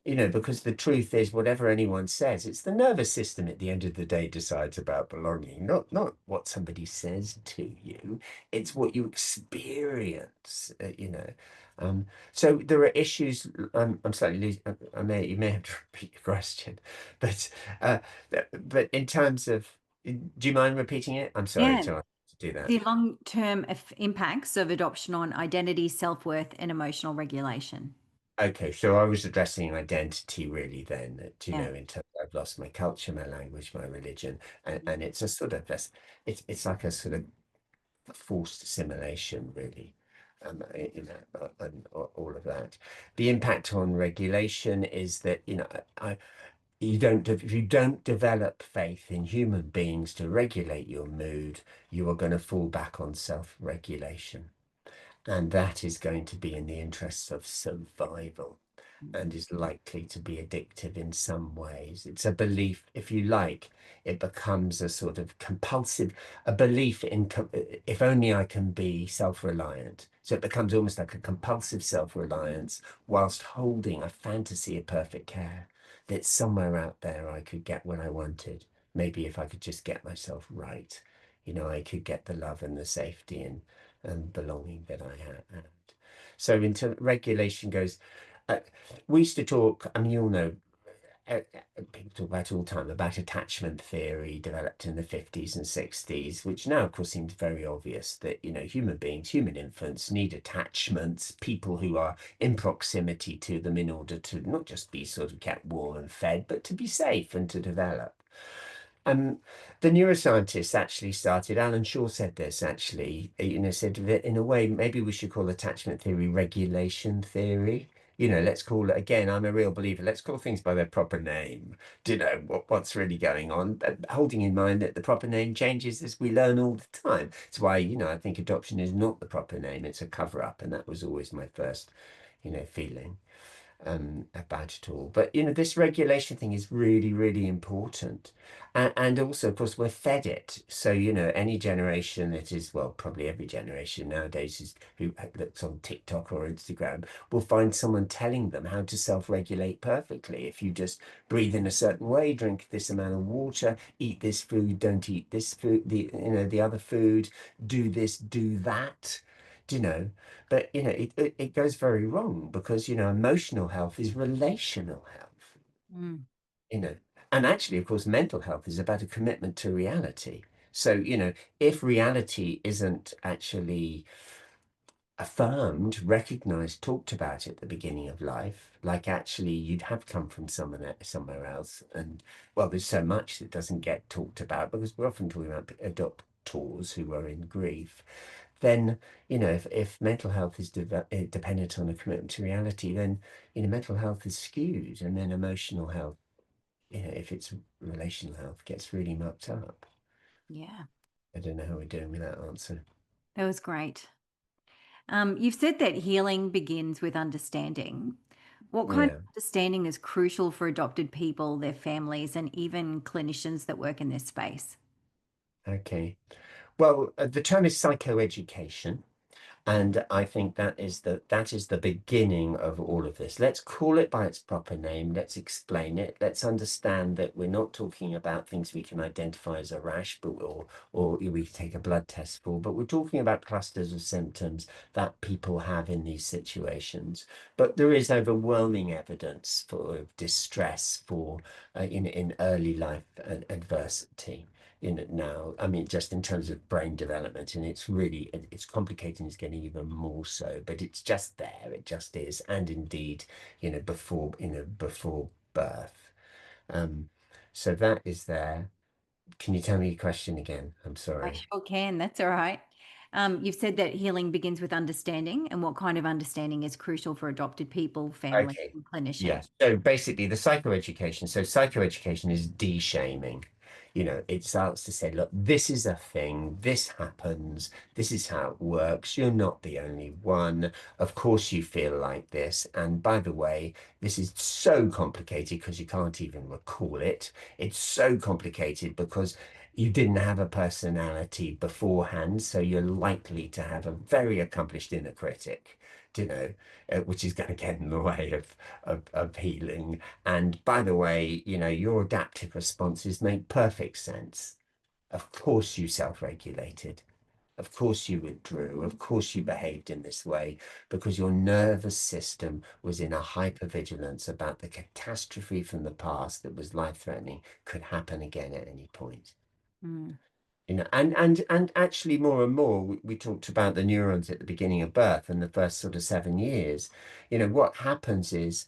Because the truth is, whatever anyone says, it's the nervous system at the end of the day decides about belonging, not what somebody says to you. It's what you experience. So there are issues. I'm slightly losing. You may have to repeat your question, but uh, but in terms of, do you mind repeating it? I'm sorry Yeah, to do that. the long-term impacts of adoption on identity, self-worth, and emotional regulation. Okay, so I was addressing identity really then, Yeah. in terms I've lost my culture, my language, my religion, and it's a sort of this, it's like a sort of forced assimilation really, and all of that. The impact on regulation is that, if you don't develop faith in human beings to regulate your mood, you are going to fall back on self-regulation, and that is going to be in the interests of survival and is likely to be addictive in some ways. It's a belief, if you like, it becomes a sort of compulsive, a belief in, if only I can be self-reliant. So it becomes almost like a compulsive self-reliance whilst holding a fantasy of perfect care that somewhere out there I could get what I wanted. Maybe if I could just get myself right, I could get the love and the safety and belonging that I had. So into regulation goes, uh, we used to talk, I mean, you'll know, people talk about all the time about attachment theory developed in the 50s and 60s, which now, of course, seems very obvious that, human beings, human infants need attachments, people who are in proximity to them in order to not just be sort of kept warm and fed, but to be safe and to develop. Um, the neuroscientists actually started, Alan Shaw said this actually, said that in a way, maybe we should call attachment theory regulation theory. Let's call it, again, I'm a real believer, let's call things by their proper name. Do you know what's really going on? But holding in mind that the proper name changes as we learn all the time. It's why, I think adoption is not the proper name, it's a cover up. And that was always my first, feeling about it all. But this regulation thing is really, really important. And also, of course, we're fed it. So, any generation that is, well, probably every generation nowadays is who looks on TikTok or Instagram will find someone telling them how to self-regulate perfectly. If you just breathe in a certain way, drink this amount of water, eat this food, don't eat this food, the other food, do this, do that. Do you know? But it goes very wrong because emotional health is relational health, Mm. you know. And actually, of course, mental health is about a commitment to reality. So, if reality isn't actually affirmed, recognized, talked about at the beginning of life, like actually you'd have come from somewhere else. And well, there's so much that doesn't get talked about because we're often talking about adopters who are in grief. Then, if mental health is dependent on a commitment to reality, then, mental health is skewed, and then emotional health, if it's relational health, gets really mucked up. Yeah, I don't know how we're doing with that answer. that was great. You've said that healing begins with understanding. What kind of Yeah. understanding is crucial for adopted people, their families, and even clinicians that work in this space? Okay. Well, the term is psychoeducation. And I think that is the beginning of all of this. Let's call it by its proper name. Let's explain it. Let's understand that we're not talking about things we can identify as a rash, but or we can take a blood test for, but we're talking about clusters of symptoms that people have in these situations. But there is overwhelming evidence for distress for in early life adversity now. I mean, just in terms of brain development, and it's complicated, it's getting even more so, but it's just there, it just is. And indeed, before birth. um so that is there. Can you tell me your question again? I'm I sorry. sure can. That's all right. You've said that healing begins with understanding, and what kind of understanding is crucial for adopted people, families, Okay. and clinicians? Yes. So basically, psychoeducation is de-shaming. It starts to say, look, this is a thing, this happens, this is how it works. You're not the only one. Of course, you feel like this. And by the way, this is so complicated because you can't even recall it. It's so complicated because you didn't have a personality beforehand. So you're likely to have a very accomplished inner critic, which is going to get in the way of healing. And by the way, your adaptive responses make perfect sense. Of course, you self-regulated. Of course, you withdrew. Of course, you behaved in this way because your nervous system was in a hypervigilance about the catastrophe from the past that was life-threatening could happen again at any point. Mm, And actually more and more we talked about the neurons at the beginning of birth and the first sort of 7 years. What happens is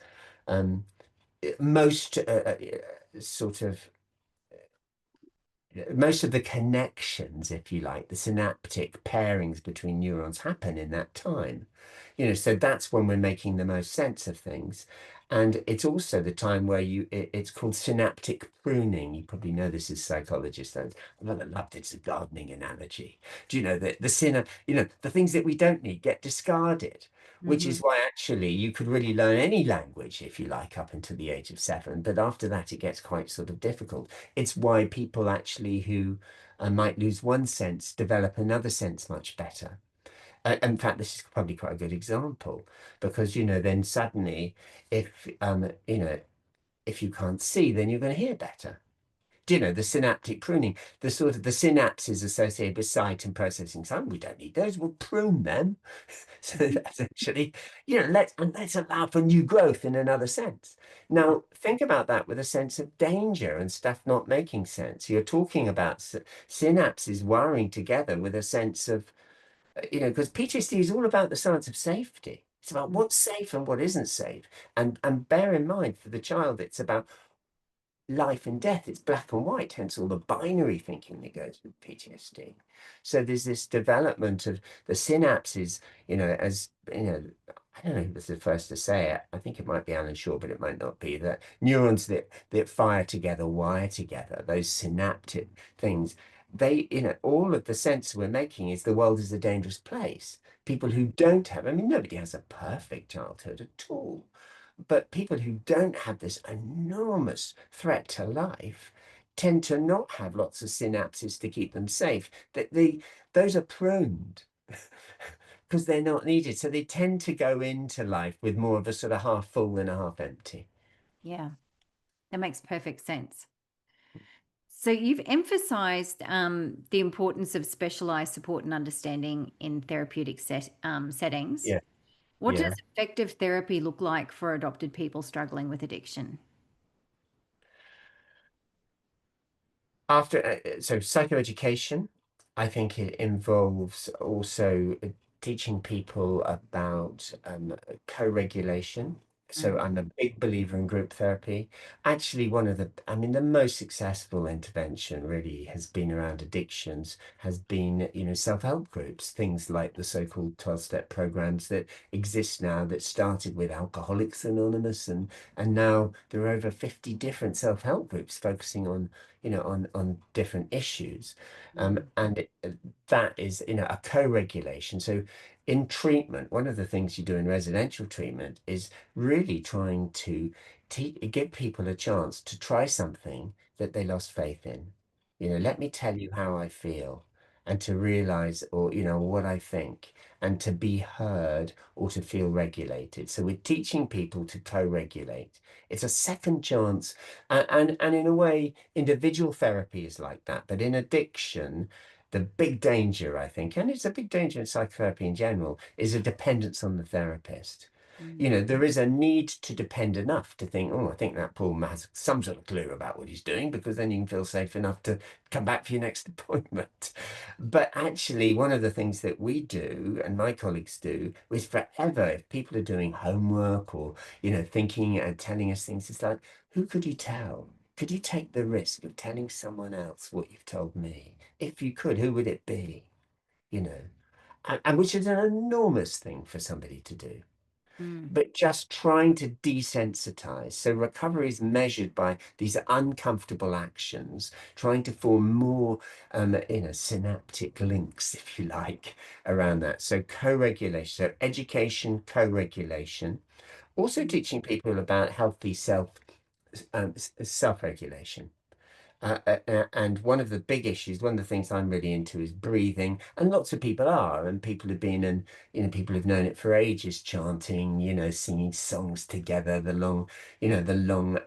most sort of most of the connections, if you like, the synaptic pairings between neurons happen in that time. So that's when we're making the most sense of things. And it's also the time where it's called synaptic pruning. You probably know this as psychologists. I loved it's a gardening analogy. Do you know that the things that we don't need get discarded, which is mhm. why actually you could really learn any language, if you like, up until the age of 7. But after that, it gets quite sort of difficult. It's why people actually who might lose one sense develop another sense much better. In fact, this is probably quite a good example because, then suddenly, if you can't see, then you're going to hear better. The synaptic pruning, the sort of the synapses associated with sight and processing sound, we don't need those. We'll prune them. So essentially, let's allow for new growth in another sense. Yeah. Now, think about that with a sense of danger and stuff not making sense. You're talking about synapses wiring together with a sense of, because PTSD is all about the science of safety. It's about Mm, what's safe and what isn't safe. And bear in mind for the child, it's about life and death. It's black and white, hence all the binary thinking that goes with PTSD. So there's this development of the synapses, as I don't know who was the first to say it. I think it might be Alan Shaw, but it might not be. That neurons that fire together wire together, those synaptic things. All of the sense we're making is the world is a dangerous place. People who don't have, I mean, nobody has a perfect childhood at all. But people who don't have this enormous threat to life tend to not have lots of synapses to keep them safe. Those are pruned because they're not needed. So they tend to go into life with more of a sort of half full than a half empty. yeah, that makes perfect sense. So you've emphasized the importance of specialized support and understanding in therapeutic settings. Yeah. What does Yeah. effective therapy look like for adopted people struggling with addiction? So psychoeducation, I think it involves also teaching people about co-regulation. So Mm, I'm a big believer in group therapy. Actually, the most successful intervention really has been around addictions, has been, self-help groups, things like the so-called 12-step programs that exist now that started with Alcoholics Anonymous, and now there are over 50 different self-help groups focusing on, on different issues. mm, That is, a co-regulation. So in treatment, one of the things you do in residential treatment is really trying to give people a chance to try something that they lost faith in. yeah. Let me tell you how I feel, and to realize, or, what I think, and to be heard or to feel regulated. So we're teaching people to co-regulate. It's a second chance. And in a way, individual therapy is like that. But in addiction, the big danger, I think, and it's a big danger in psychotherapy in general, is a dependence on the therapist. Mm, There is a need to depend enough to think, oh, I think that Paul has some sort of clue about what he's doing, because then you can feel safe enough to come back for your next appointment. But actually, one of the things that we do, and my colleagues do, is forever, if people are doing homework or, thinking and telling us things, it's like, who could you tell? Could you take the risk of telling someone else what you've told me? If you could, who would it be? You know, and which is an enormous thing for somebody to do, mm, but just trying to desensitize. So recovery is measured by these uncomfortable actions, trying to form more, synaptic links, if you like, around that. So co-regulation, so education, co-regulation, also mm, teaching people about healthy self-regulation. And one of the big issues, one of the things I'm really into is breathing, and lots of people are, and people have been, and people have known it for ages, chanting, singing songs together, the long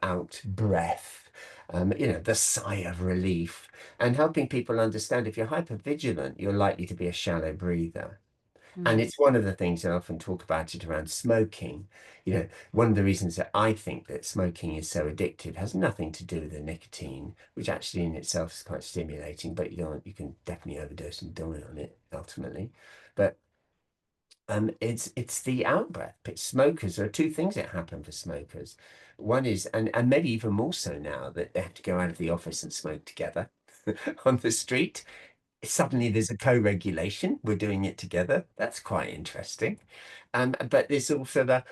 out breath, the sigh of relief, and helping people understand if you're hypervigilant, you're likely to be a shallow breather. And mm. it's one of the things I often talk about it around smoking. One of the reasons that I think that smoking is so addictive has nothing to do with the nicotine, which actually in itself is quite stimulating, but you can definitely overdose and die on it ultimately. But it's the out-breath. Smokers, there are two things that happen for smokers. One is, and maybe even more so now, that they have to go out of the office and smoke together on the street. Suddenly there's a co-regulation. We're doing it together. That's quite interesting. But there's also the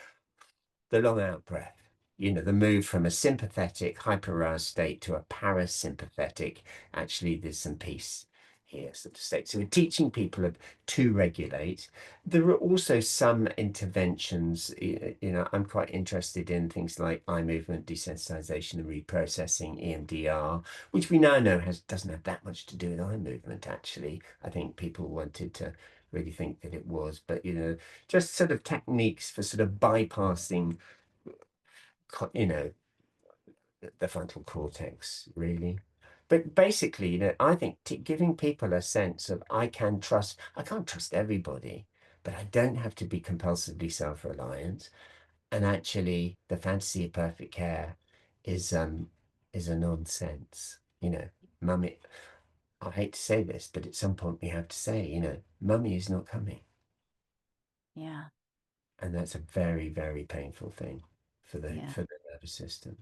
long out breath, the move from a sympathetic, hyper-aroused state to a parasympathetic. Actually, there's some peace here, sort of state. So we're teaching people to regulate. There are also some interventions, I'm quite interested in things like eye movement desensitization and reprocessing, EMDR, which we now know doesn't have that much to do with eye movement, actually. I think people wanted to really think that it was, but just sort of techniques for sort of bypassing, you know, the frontal cortex, really. But basically, I think giving people a sense of I can't trust everybody, but I don't have to be compulsively self-reliant. And actually, the fantasy of perfect care is is a nonsense. Mummy, I hate to say this, but at some point we have to say, mummy is not coming. Yeah, And that's a very, very painful thing yeah. for the nervous system.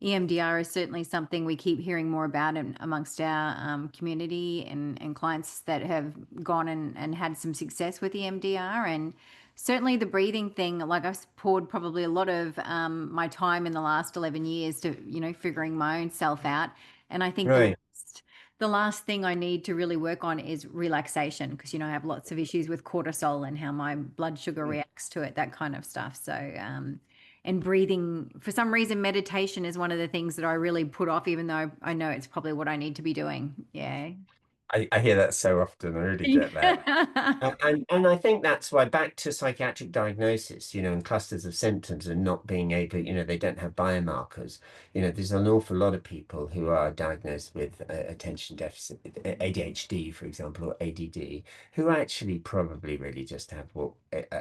EMDR is certainly something we keep hearing more about amongst our community and clients that have gone and had some success with EMDR. And certainly the breathing thing, like I've poured probably a lot of my time in the last 11 years to, figuring my own self out. And I think Right. the last thing I need to really work on is relaxation because, I have lots of issues with cortisol and how my blood sugar reacts to it, that kind of stuff. So, and breathing, for some reason, meditation is one of the things that I really put off, even though I know it's probably what I need to be doing. Yeah. I hear that so often. I really get that. Yeah. And I think that's why, back to psychiatric diagnosis, and clusters of symptoms and not being able, they don't have biomarkers. There's an awful lot of people who are diagnosed with attention deficit, ADHD, for example, or ADD, who actually probably really just have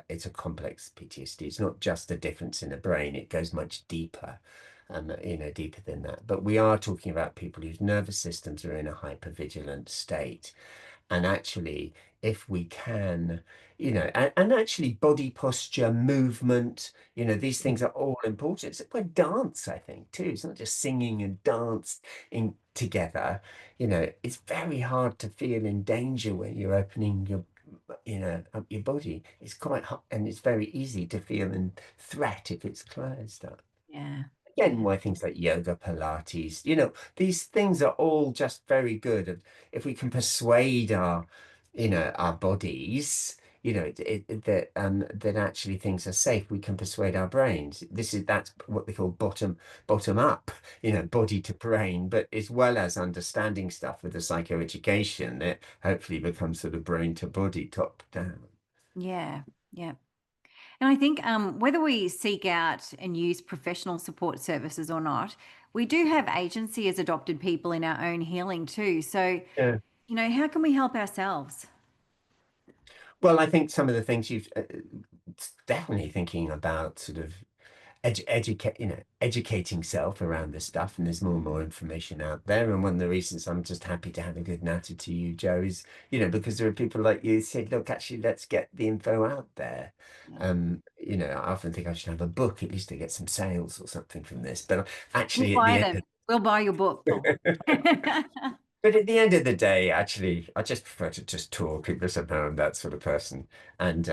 it's a complex PTSD. It's not just a difference in the brain, it goes much deeper. Deeper than that. But we are talking about people whose nervous systems are in a hypervigilant state. And actually, if we can, and actually body posture, movement, these things are all important. It's like dance, I think, too. It's not just singing and dancing together. It's very hard to feel in danger when you're opening up your body. It's quite hot, and it's very easy to feel in threat if it's closed up. Yeah. Again, Yeah. why things like yoga, Pilates, these things are all just very good. And if we can persuade our bodies, that actually things are safe, we can persuade our brains. That's what they call bottom up, body to brain, but as well as understanding stuff with the psychoeducation, it hopefully becomes sort of brain to body, top down. Yeah. Yeah. And I think whether we seek out and use professional support services or not, we do have agency as adopted people in our own healing too. So, Yeah. how can we help ourselves? Well, I think some of the things you've definitely thinking about sort of educating self around this stuff, and there's more and more information out there. And one of the reasons I'm just happy to have a good natter to you, Joe, is because there are people like you who said, look, actually, let's get the info out there. Yeah. I often think I should have a book at least to get some sales or something from this, but We'll actually at buy the them. We'll buy your book, Paul. end. But at the end of the day, actually, I just prefer to just talk because somehow I'm that sort of person. And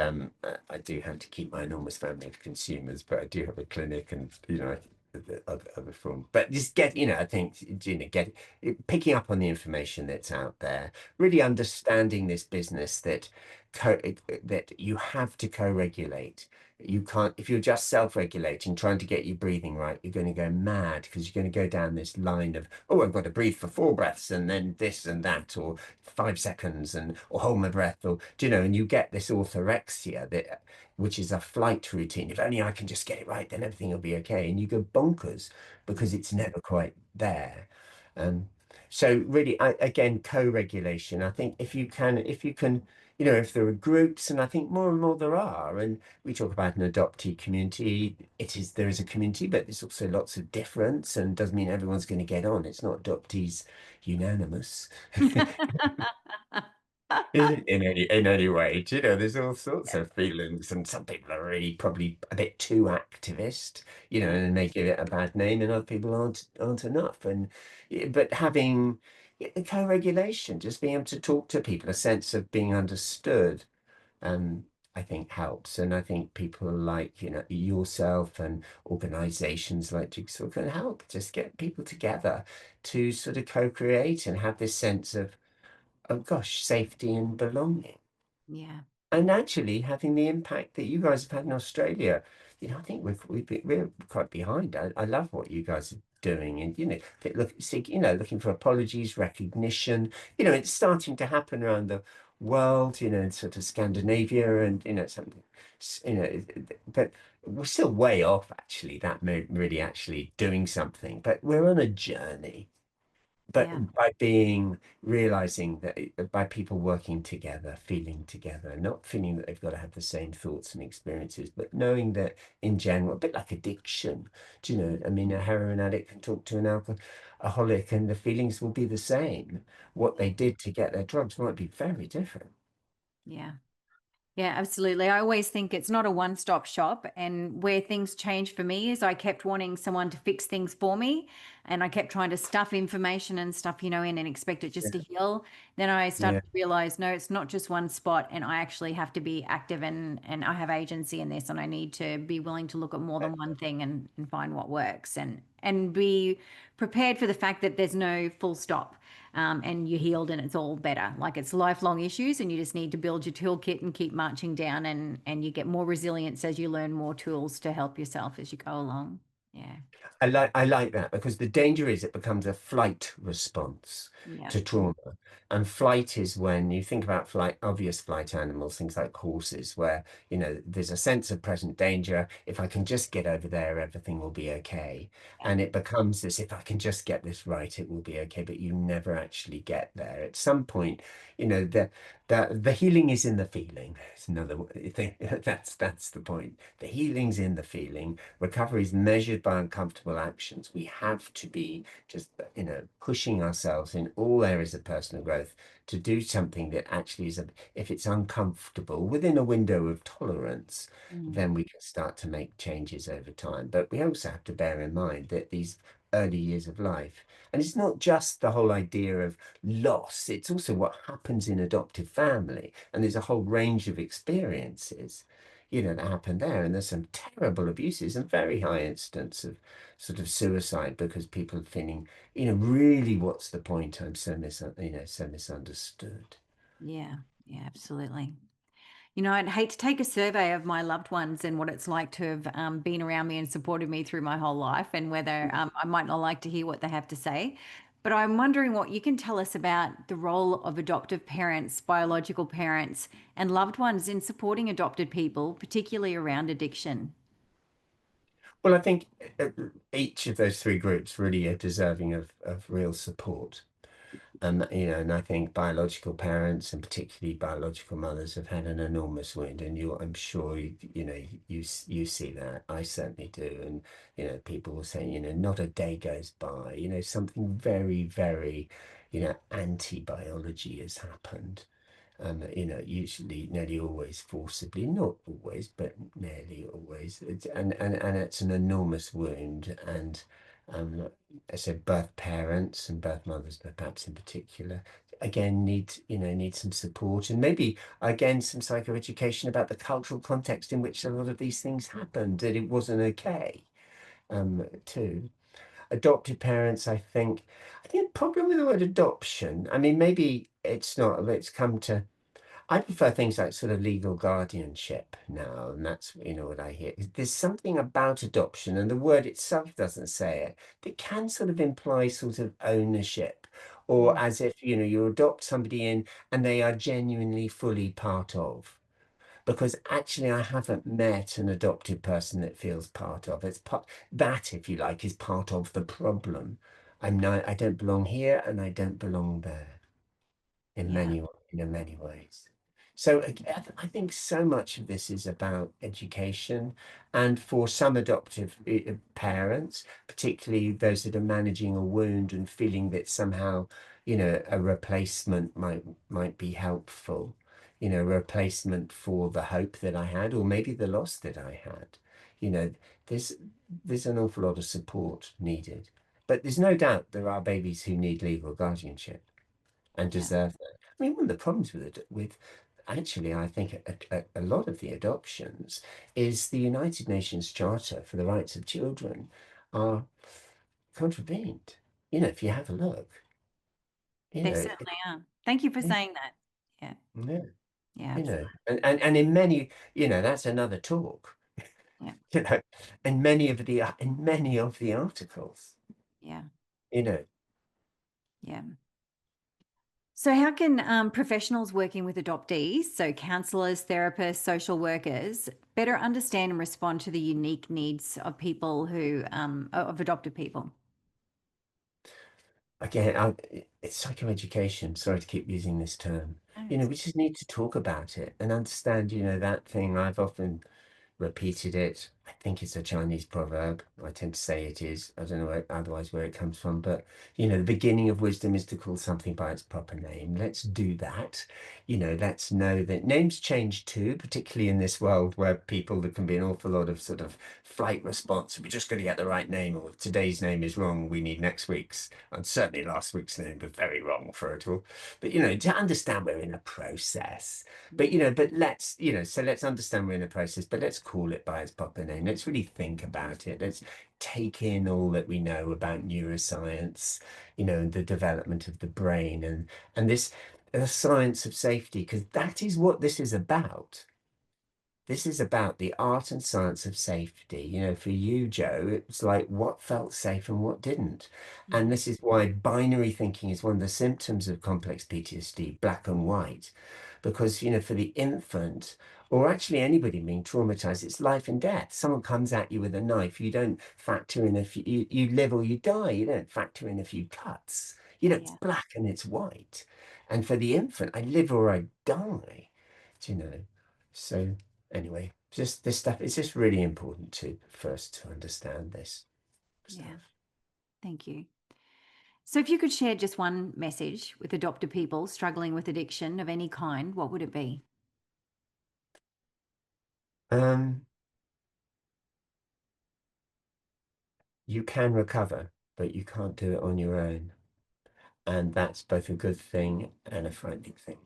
I do have to keep my enormous family of consumers, but I do have a clinic and, the other form. But just I think, picking up on the information that's out there, really understanding this business that you have to co-regulate. You can't, if you're just self-regulating, trying to get your breathing right, you're going to go mad because you're going to go down this line of, oh, I've got to breathe for 4 breaths and then this and that, or 5 seconds or hold my breath, or, and you get this orthorexia which is a flight routine. If only I can just get it right, then everything will be okay. And you go bonkers because it's never quite there. Um, so really, again, co-regulation. I think if you can, if there are groups, and I think more and more there are, and we talk about an adoptee community. There is a community, but there's also lots of difference, and doesn't mean everyone's going to get on. It's not adoptees unanimous. Isn't in any way. There's all sorts of feelings, and some people are really probably a bit too activist, and they give it a bad name, and other people aren't enough. And but having co-regulation, just being able to talk to people, a sense of being understood, um, I think helps. And I think people like, yourself and organizations like Jigsaw can help just get people together to sort of co-create and have this sense of, oh gosh, safety and belonging. Yeah. And actually having the impact that you guys have had in Australia, I think we're quite behind. I love what you guys are doing, and looking for apologies, recognition. It's starting to happen around the world. In sort of Scandinavia, and something. But we're still way off. Actually, that really actually doing something. But we're on a journey. Yeah. But realizing that by people working together, feeling together, not feeling that they've got to have the same thoughts and experiences, but knowing that in general, a bit like addiction, do you know? I mean, a heroin addict can talk to an alcoholic and the feelings will be the same. What they did to get their drugs might be very different. Yeah. Yeah, absolutely. I always think it's not a one-stop shop. And where things changed for me is I kept wanting someone to fix things for me. And I kept trying to stuff information and stuff, in and expect it just to heal. Then I started Yeah, to realize, no, it's not just one spot. And I actually have to be active and I have agency in this. And I need to be willing to look at more than one thing and find what works and be prepared for the fact that there's no full stop. And you're healed and it's all better. Like it's lifelong issues and you just need to build your toolkit and keep marching down and you get more resilience as you learn more tools to help yourself as you go along. Yeah. I like that because the danger is it becomes a flight response Yeah. to trauma. And flight is when you think about flight, obvious flight animals, things like horses, where, there's a sense of present danger. If I can just get over there, everything will be okay. Yeah. And it becomes this, if I can just get this right, it will be okay. But you never actually get there. At some point, the healing is in the feeling. It's another thing. That's the point. The healing's in the feeling. Recovery is measured by uncomfortable actions. We have to be just, pushing ourselves in all areas of personal growth to do something that actually is, if it's uncomfortable within a window of tolerance, Mm. then we can start to make changes over time. But we also have to bear in mind that these early years of life, and it's not just the whole idea of loss, it's also what happens in adoptive family. And there's a whole range of experiences, that happen there. And there's some terrible abuses and very high incidence of sort of suicide because people are feeling, really what's the point? I'm so so misunderstood. Yeah, yeah, absolutely. I'd hate to take a survey of my loved ones and what it's like to have been around me and supported me through my whole life, and whether I might not like to hear what they have to say. But I'm wondering what you can tell us about the role of adoptive parents, biological parents, and loved ones in supporting adopted people, particularly around addiction. Well, I think each of those three groups really are deserving of real support. And I think biological parents and particularly biological mothers have had an enormous wound, and I'm sure you see that. I certainly do, and people will say, not a day goes by, something very, very, anti-biology has happened. Usually, nearly always forcibly, not always, but nearly always. And it's an enormous wound. And um, I said birth parents and birth mothers, but perhaps in particular, again, need some support and maybe again some psychoeducation about the cultural context in which a lot of these things happened, that it wasn't okay, too. Adopted parents, I think the problem with the word adoption, I mean, maybe it's not, it's come to, I prefer things like sort of legal guardianship now, and that's what I hear. There's something about adoption, and the word itself doesn't say it, that can sort of imply sort of ownership, or Mm. as if you adopt somebody in and they are genuinely fully part of. Because actually, I haven't met an adopted person that feels part of. It's part that, if you like, is part of the problem. I don't belong here, and I don't belong there in Yeah, many ways. So I think so much of this is about education, and for some adoptive parents, particularly those that are managing a wound and feeling that somehow, a replacement might be helpful, a replacement for the hope that I had, or maybe the loss that I had. You know, there's there's an awful lot of support needed, but there's no doubt there are babies who need legal guardianship and yeah. deserve that. I mean, one of the problems with actually, I think a lot of the adoptions is the United Nations Charter for the Rights of Children are contravened. If you have a look, you They know, certainly are. Thank you for yeah, saying that. Yeah, yeah, yeah, absolutely. and in many, that's another talk, Yeah, you know, in many of the articles, yeah, you know. yeah. So, how can professionals working with adoptees, so counselors, therapists, social workers, better understand and respond to the unique needs of people of adopted people? Again, it's psychoeducation. Sorry to keep using this term. Oh, it's We just need to talk about it and understand, that thing. I've often repeated it. I think it's a Chinese proverb. I tend to say it is. I don't know otherwise where it comes from, but the beginning of wisdom is to call something by its proper name. Let's do that. Let's know that names change too, particularly in this world where there can be an awful lot of sort of flight response. We're just going to get the right name, or today's name is wrong. We need next week's, and certainly last week's name was very wrong for it all. But to understand we're in a process. But yeah, so let's understand we're in a process, but let's call it by its proper name. Let's really think about it. Let's take in all that we know about neuroscience, and the development of the brain, and this the science of safety, because that is what this is about. This is about the art and science of safety. For you, Joe, it's like what felt safe and what didn't. And mm, this is why binary thinking is one of the symptoms of complex PTSD, black and white. Because, for the infant, or actually anybody being traumatized, it's life and death. Someone comes at you with a knife, you don't factor in if you live or you die. You don't factor in a few cuts. It's yeah. black and it's white. And for the infant, I live or I die. Do you know? So anyway, just this stuff, it's just really important for us to understand this. stuff. Yeah. Thank you. So if you could share just one message with adopted people struggling with addiction of any kind, what would it be? You can recover, but you can't do it on your own. And that's both a good thing and a frightening thing,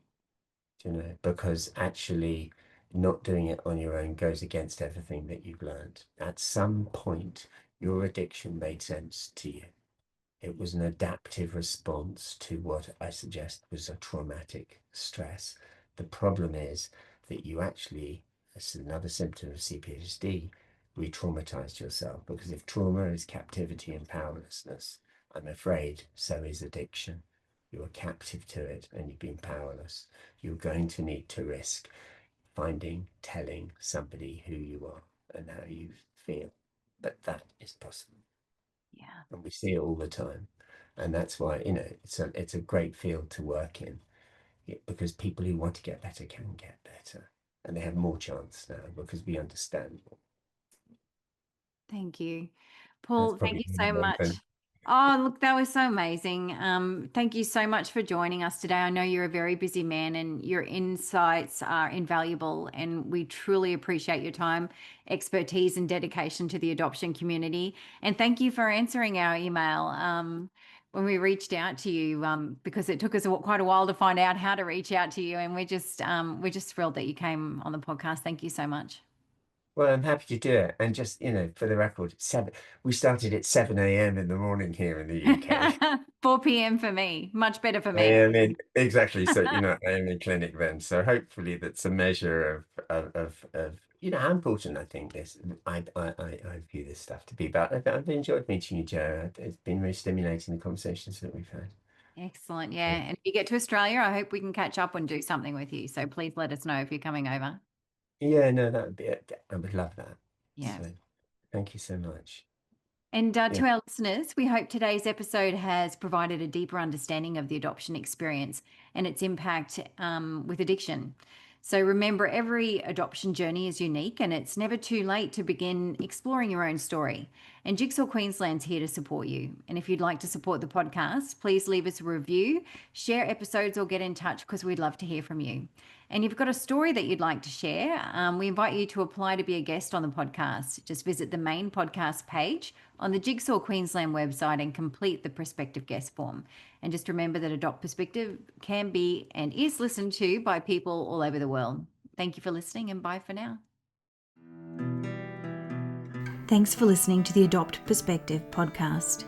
because actually not doing it on your own goes against everything that you've learned. At some point, your addiction made sense to you. It was an adaptive response to what I suggest was a traumatic stress. The problem is that you actually, this is another symptom of CPTSD, re-traumatized yourself, because if trauma is captivity and powerlessness, I'm afraid so is addiction. You are captive to it and you've been powerless. You're going to need to risk telling somebody who you are and how you feel. But that is possible. Yeah. And we see it all the time. And that's why, it's a great field to work in, because people who want to get better can get better. And they have more chance now because we understand more. Thank you. That's Paul, thank probably you so one much. thing. Oh, look, that was so amazing. Thank you so much for joining us today. I know you're a very busy man and your insights are invaluable, and we truly appreciate your time, expertise, and dedication to the adoption community. And thank you for answering our email when we reached out to you, because it took us quite a while to find out how to reach out to you. And we're just thrilled that you came on the podcast. Thank you so much. Well, I'm happy to do it. And just, for the record, we started at 7 a.m. in the morning here in the UK. 4 p.m. for me. Much better for I me. am in exactly. So, I am in clinic then. So hopefully that's a measure of how important I think this I view this stuff to be. But I've enjoyed meeting you, Joe. It's been really stimulating, the conversations that we've had. Excellent. Yeah. And if you get to Australia, I hope we can catch up and do something with you. So please let us know if you're coming over. Yeah, no, that would be it. I would love that. Yeah. So thank you so much. And Yeah. to our listeners, we hope today's episode has provided a deeper understanding of the adoption experience and its impact with addiction. So remember, every adoption journey is unique, and it's never too late to begin exploring your own story. And Jigsaw Queensland's here to support you. And if you'd like to support the podcast, please leave us a review, share episodes, or get in touch, because we'd love to hear from you. And if you've got a story that you'd like to share, we invite you to apply to be a guest on the podcast. Just visit the main podcast page on the Jigsaw Queensland website and complete the prospective guest form. And just remember that Adopt Perspective can be and is listened to by people all over the world. Thank you for listening, and bye for now. Thanks for listening to the Adopt Perspective podcast.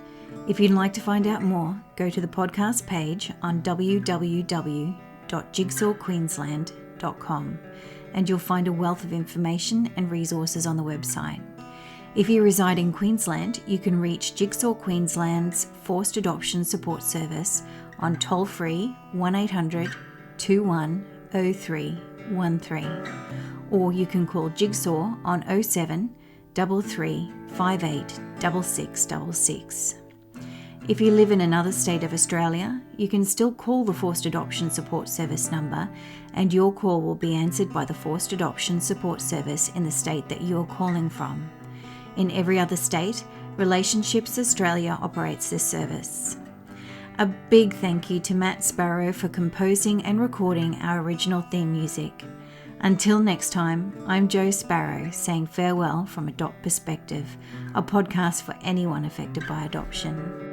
If you'd like to find out more, go to the podcast page on www.jigsawqueensland.com, and you'll find a wealth of information and resources on the website. If you reside in Queensland, you can reach Jigsaw Queensland's Forced Adoption Support Service on toll-free 1800 210313, or you can call Jigsaw on 07 33 58 6666. If you live in another state of Australia, you can still call the Forced Adoption Support Service number, and your call will be answered by the Forced Adoption Support Service in the state that you're calling from. In every other state, Relationships Australia operates this service. A big thank you to Matt Sparrow for composing and recording our original theme music. Until next time, I'm Jo Sparrow saying farewell from Adopt Perspective, a podcast for anyone affected by adoption.